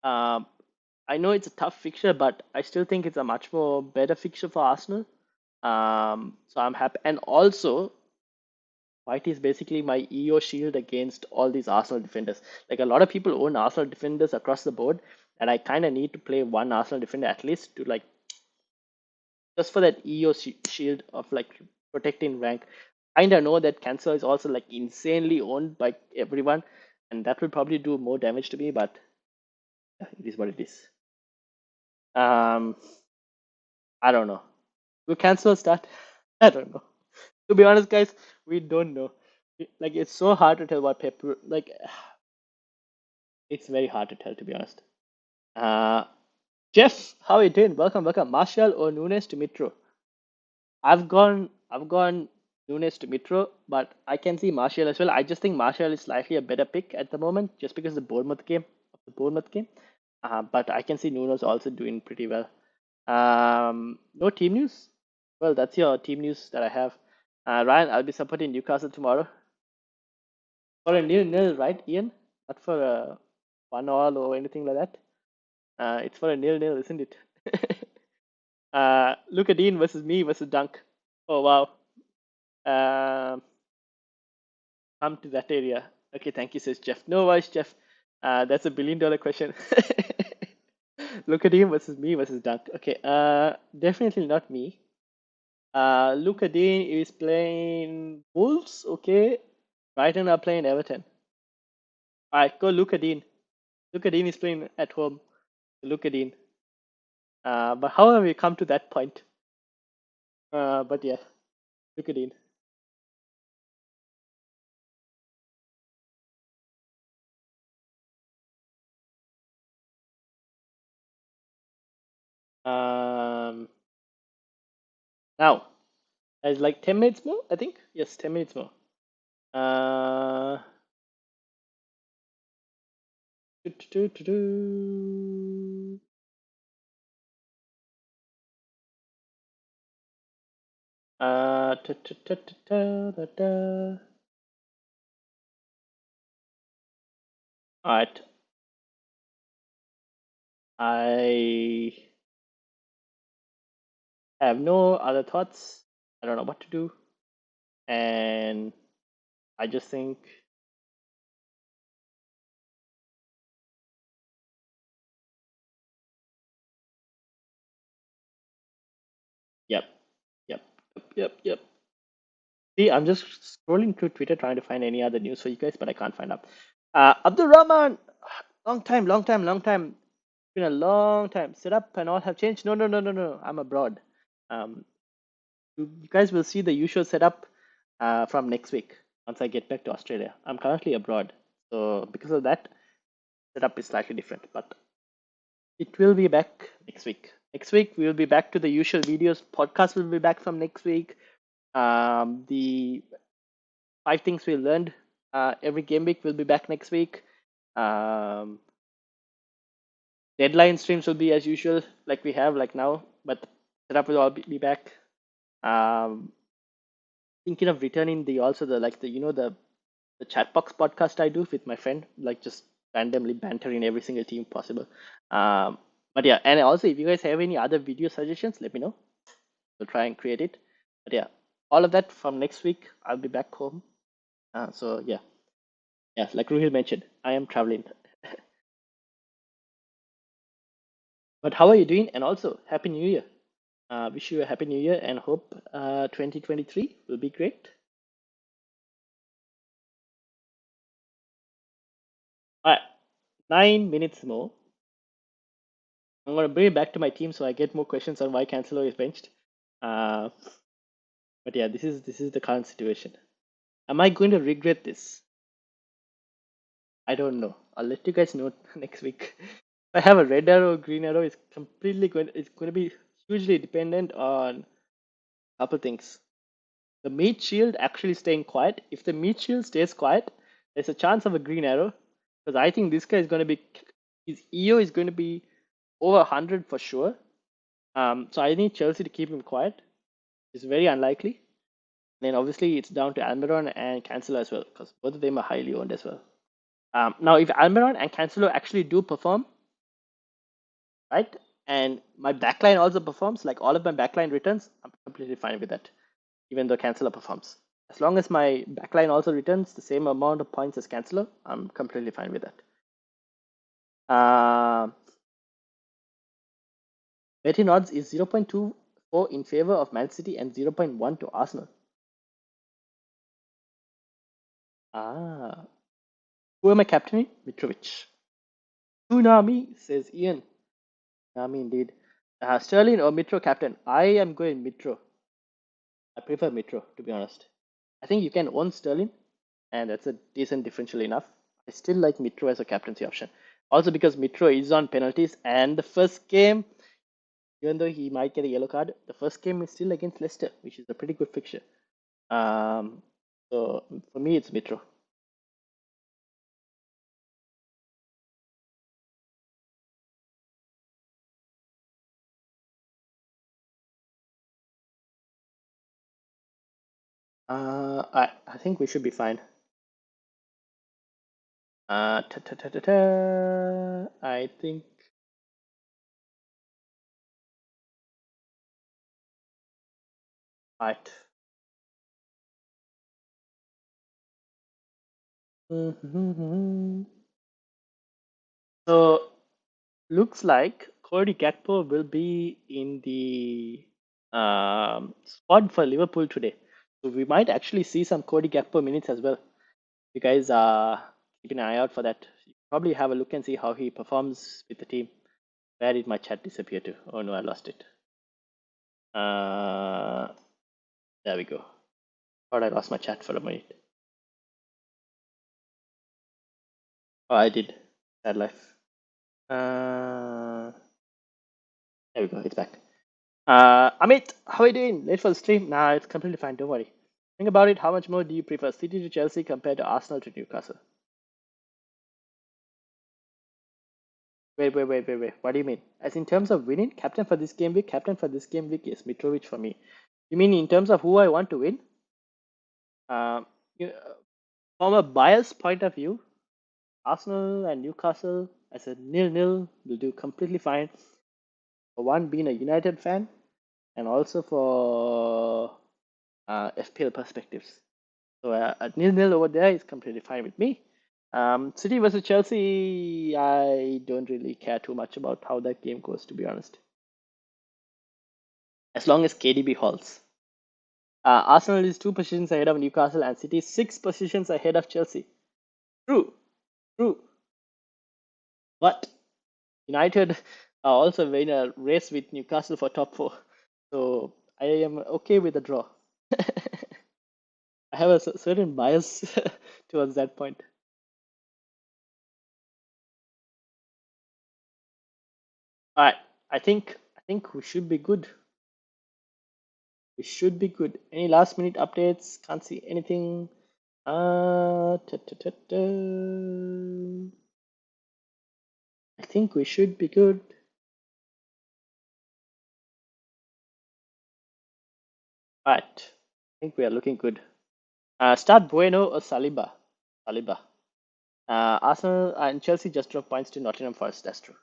I know it's a tough fixture, but I still think it's a much more better fixture for Arsenal. So I'm happy. And also, White is basically my EO shield against all these Arsenal defenders. Like a lot of people own Arsenal defenders across the board, and I kind of need to play one Arsenal defender at least to like just for that EO shield of like protecting rank. Kind of know that Cancer is also like insanely owned by everyone, and that will probably do more damage to me. But yeah, it is what it is. Um, I don't know. Will Cancel start? I don't know. To be honest, guys, we don't know. Like it's so hard to tell what Pepper like. It's very hard to tell, to be honest. Uh, Jeff, how are you doing? Welcome, welcome. Marshall or Nunes to Mitro? I've gone Nunes to Mitro, but I can see Marshall as well. I just think Marshall is slightly a better pick at the moment, just because the Bournemouth game. But I can see Nunes also doing pretty well. No team news. Well, that's your team news that I have. Ryan, I'll be supporting Newcastle tomorrow for a nil-nil, right, Ian? Not for a 1-1 or anything like that. It's for a nil-nil, isn't it? Luka Dean versus me versus Dunk. Oh wow. Um, come to that area. Okay, thank you, says Jeff. No worries, Jeff. That's $1 billion question. Luka Dean versus me versus Dunk. Okay, definitely not me. Luka Dean is playing Wolves. Okay, Brighton are playing Everton. All right, go Luka Dean. Luka Dean is playing at home. Luka Dean. But how have we come to that point? But yeah, Luka Dean. Um, now, there's like 10 minutes more, I think. Yes, 10 minutes more. Uh, do, do, do, do. Ta, ta, ta, ta, ta, ta, ta. All right. I have no other thoughts. I don't know what to do. And I just think, yep, yep, yep. See, I'm just scrolling through Twitter trying to find any other news for you guys, but I can't find out. Abdul Rahman, long time, long time, long time. It's been a long time. Setup and all have changed. No, no, no, no, no. I'm abroad. Um, you guys will see the usual setup from next week once I get back to Australia. I'm currently abroad, so because of that, setup is slightly different. But it will be back next week. Next week we will be back to the usual videos. Podcast will be back from next week. The 5 things we learned every game week will be back next week. Um, Deadline streams will be as usual, like we have like now, but setup will all be back. Um, Thinking of returning the also the like the the Chatbox podcast I do with my friend, like just randomly bantering every single team possible. But yeah, and also if you guys have any other video suggestions, let me know. We'll try and create it. But yeah, all of that from next week. I'll be back home. So yeah, yeah, like Ruhil mentioned, I am traveling. But how are you doing? And also, Happy New Year. Wish you a Happy New Year and hope 2023 will be great. All right, 9 minutes more. I'm gonna bring it back to my team so I get more questions on why Cancelo is benched. Uh, but yeah, this is the current situation. Am I going to regret this? I don't know. I'll let you guys know next week. If I have a red arrow or green arrow, it's going to be hugely dependent on a couple things. The meat shield actually staying quiet. If the meat shield stays quiet, there's a chance of a green arrow. Because I think this guy is going to be his EO is going to be over 100 for sure. So I need Chelsea to keep him quiet. It's very unlikely. Then obviously it's down to Almiron and Cancelo as well, because both of them are highly owned as well. Now if Almiron and Cancelo actually do perform, right, and my backline also performs, like all of my backline returns, I'm completely fine with that. Even though Cancelo performs, as long as my backline also returns the same amount of points as Cancelo, I'm completely fine with that. Betting odds is 0.24 in favor of Man City and 0.1 to Arsenal. Ah, who am I captaining? Mitrovic. Tsunami, says Ian. Tsunami indeed. Sterling or Mitro captain? I am going Mitro. I prefer Mitro, to be honest. I think you can own Sterling, and that's a decent differential enough. I still like Mitro as a captaincy option. Also because Mitro is on penalties, and the first game, even though he might get a yellow card, the first game is still against Leicester, which is a pretty good fixture. Um, so for me, it's Mitro. I think we should be fine. I think. Right. So looks like Cody Gakpo will be in the squad for Liverpool today. So we might actually see some Cody Gakpo minutes as well. You guys keep an eye out for that. You probably have a look and see how he performs with the team. Where did my chat disappear to? Oh no, I lost it. Uh, there we go. Thought I lost my chat for a minute. Oh, I did. Sad life. Uh, there we go. It's back. Amit, how are you doing? Late for the stream? Nah, it's completely fine. Don't worry. Think about it. How much more do you prefer City to Chelsea compared to Arsenal to Newcastle? Wait. What do you mean? As in terms of winning, captain for this game week, captain for this game week is Mitrovic for me. You mean in terms of who I want to win? Um, you, from a bias point of view, Arsenal and Newcastle as a nil-nil will do completely fine. For one, being a United fan, and also for FPL perspectives. So at 0-0 over there is completely fine with me. City versus Chelsea, I don't really care too much about how that game goes, to be honest. As long as KDB halts. Arsenal is 2 positions ahead of Newcastle and City 6 positions ahead of Chelsea. True, true. But United are also in a race with Newcastle for top four. So I am okay with the draw. I have a certain bias towards that point. All right, I think we should be good. We should be good. Any last minute updates? Can't see anything. Ta, ta, ta, ta. I think we should be good. All right, I think we are looking good. Start Bueno or Saliba? Saliba. Arsenal and Chelsea just dropped points to Nottingham Forest. That's true.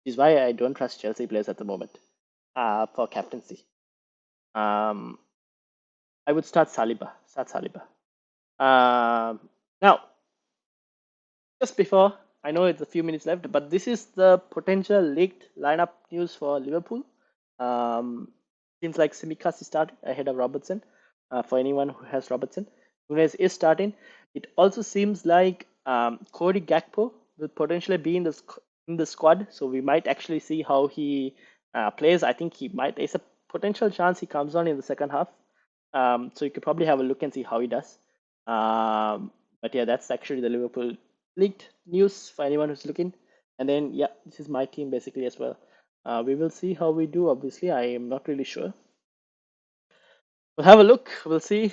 Which is why I don't trust Chelsea players at the moment. For captaincy. Um, I would start Saliba. Start Saliba. Now, just before, I know it's a few minutes left, but this is the potential leaked lineup news for Liverpool. Um, Seems like Simicas is starting ahead of Robertson. For anyone who has Robertson, Nunes is starting. It also seems like Cody Gakpo will potentially be in the squad, so we might actually see how he plays. I think he might. There's a potential chance he comes on in the second half. So you could probably have a look and see how he does. But yeah, that's actually the Liverpool leaked news for anyone who's looking. And then yeah, this is my team basically as well. We will see how we do. Obviously, I am not really sure. We'll have a look. We'll see.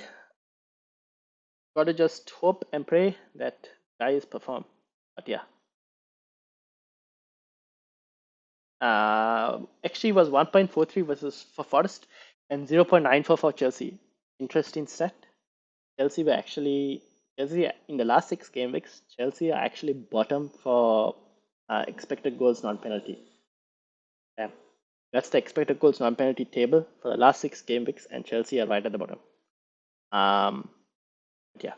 Gotta just hope and pray that guys perform. But yeah, XG was 1.43 versus for Forest and 0.94 for Chelsea. Interesting stat. Chelsea were actually Chelsea in the last 6 game weeks. Chelsea are actually bottom for expected goals non-penalty. Yeah, that's the expected goals non-penalty table for the last 6 game weeks, and Chelsea are right at the bottom. Um, but yeah,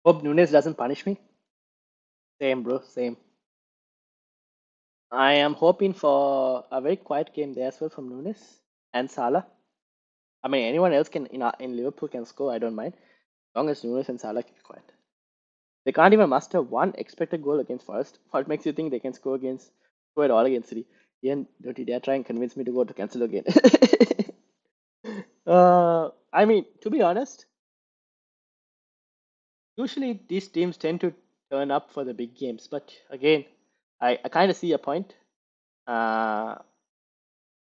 hope Nunes doesn't punish me. Same, bro. Same. I am hoping for a very quiet game there as well from Nunes and Salah. I mean, anyone else can in Liverpool can score. I don't mind, as long as Nunes and Salah keep quiet. They can't even muster one expected goal against Forest. What makes you think they can score at all against City? Ian, don't you dare try and convince me to go to cancel again. I mean, to be honest, usually these teams tend to turn up for the big games. But again, I kind of see a point. Uh,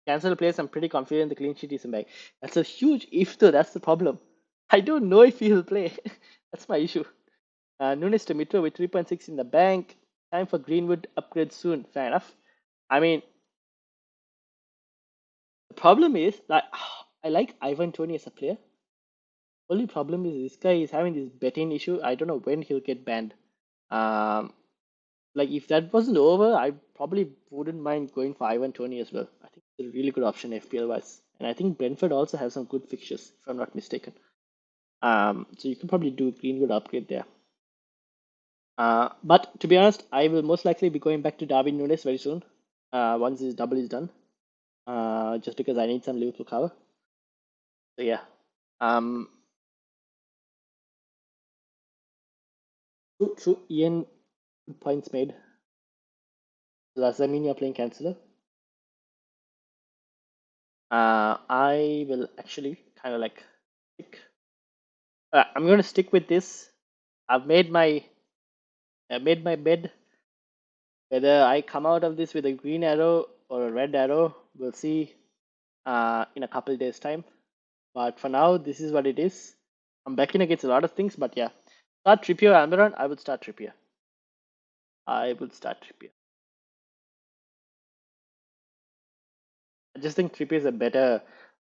Cancel plays, I'm pretty confident the clean sheet is in back. That's a huge if though, that's the problem. I don't know if he'll play. That's my issue. Nunes to Mitro with 3.6 in the bank. Time for Greenwood upgrade soon. Fair enough. I mean, the problem is that I like Ivan Tony as a player. Only problem is this guy is having this betting issue. I don't know when he'll get banned. Um, like if that wasn't over, I probably wouldn't mind going for Ivan Tony as well. I think it's a really good option FPL wise, and I think Brentford also have some good fixtures, if I'm not mistaken. So you can probably do Greenwood upgrade there. But to be honest, I will most likely be going back to Darwin Nunes very soon. Once his double is done. Just because I need some Liverpool cover. So yeah. Um, true. Ian, good points made. So does that mean you're playing canceller? I will actually kind of like stick. I'm going to stick with this. I've made my bed. Whether I come out of this with a green arrow or a red arrow, we'll see in a couple days time. But for now, this is what it is. I'm backing against a lot of things, but yeah. Start Trippier Almiron, I would start Trippier. I would start Trippier. I just think Trippier is a better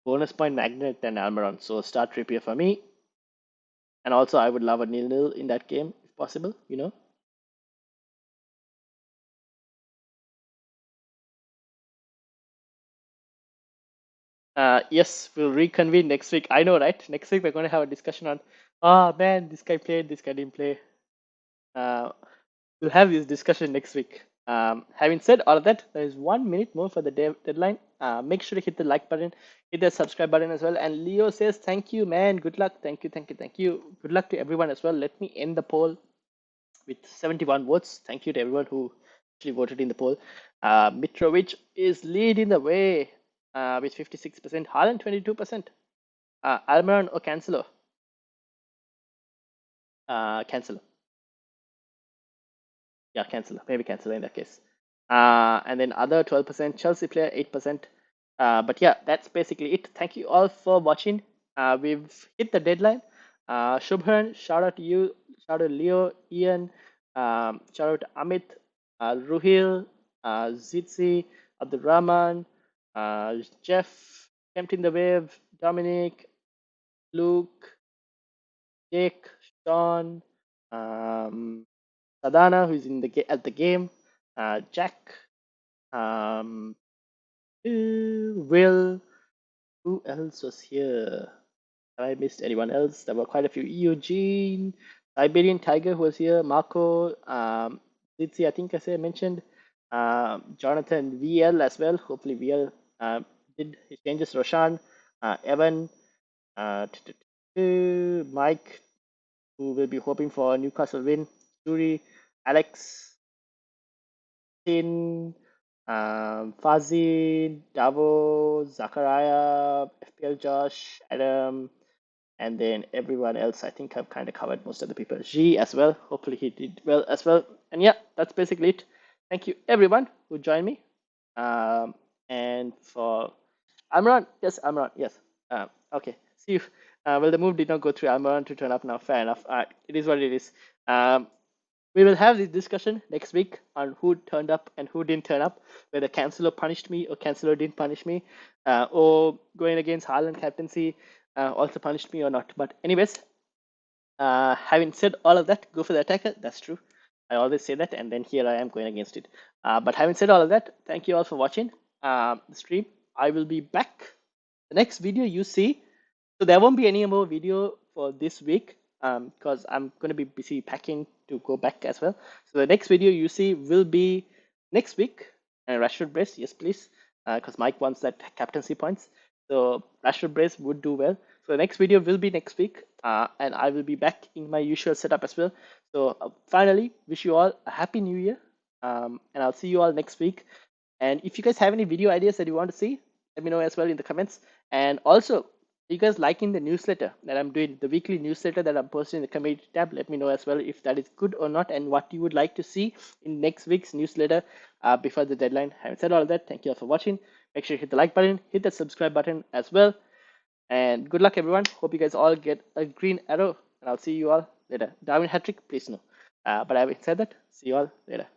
bonus point magnet than Almiron. So start Trippier for me. And also I would love a nil-nil in that game if possible, you know. Yes, we'll reconvene next week. I know, right? Next week we're going to have a discussion on, oh man, this guy played, this guy didn't play. Uh, we'll have this discussion next week. Having said all of that, there is 1 minute more for the deadline. Make sure to hit the like button, hit the subscribe button as well. And Leo says, thank you, man. Good luck. Thank you, thank you, thank you. Good luck to everyone as well. Let me end the poll with 71 votes. Thank you to everyone who actually voted in the poll. Mitrovic is leading the way with 56%, Haaland 22%. Almiron or Cancelo? Cancelo. Yeah, Cancelo. Maybe Cancelo in that case. And then other 12%, Chelsea player 8%. But yeah, that's basically it. Thank you all for watching. We've hit the deadline. Shubhan, shout out to you. Shout out to Leo, Ian. Shout out to Amit, Ruhil, Zitzi, Abdul Rahman, Jeff, Tempting the Wave, Dominic, Luke, Jake, Sean, Sadana, who's in the at the game, Jack, um, Will. Who else was here? Have I missed anyone else? There were quite a few. Eugene, Siberian Tiger, who was here. Marco, Zitzi, I think mentioned. Jonathan VL as well. Hopefully VL did his changes. Roshan, Evan, Mike, who will be hoping for a Newcastle win. Yuri, Alex, Tin, Fazil, Davo, Zachariah, FPL Josh, Adam, and then everyone else. I think I've kind of covered most of the people. G as well. Hopefully he did well as well. And yeah, that's basically it. Thank you everyone who joined me. And for Amran, yes, Amran, yes. Okay, see you. Well, the move did not go through. Amran to turn up now. Fair enough. It is what it is. Um, we will have this discussion next week on who turned up and who didn't turn up, whether Cancelo punished me or Cancelo didn't punish me, or going against Haaland captaincy also punished me or not. But anyways, having said all of that, go for the attacker. That's true. I always say that, and then here I am going against it. But having said all of that, thank you all for watching the stream. I will be back. The next video you see, so there won't be any more video for this week because I'm going to be busy packing to go back as well. So the next video you see will be next week. And Rashford Brace, yes please, because Mike wants that captaincy points. So Rashford Brace would do well. So the next video will be next week, and I will be back in my usual setup as well. So finally, wish you all a happy new year, and I'll see you all next week. And if you guys have any video ideas that you want to see, let me know as well in the comments. And also, you guys liking the newsletter that I'm doing, the weekly newsletter that I'm posting in the community tab, let me know as well if that is good or not and what you would like to see in next week's newsletter before the deadline. Having said all of that, thank you all for watching. Make sure you hit the like button, hit the subscribe button as well. And good luck, everyone. Hope you guys all get a green arrow. And I'll see you all later. Darwin hat trick, please no. But having said that, see you all later.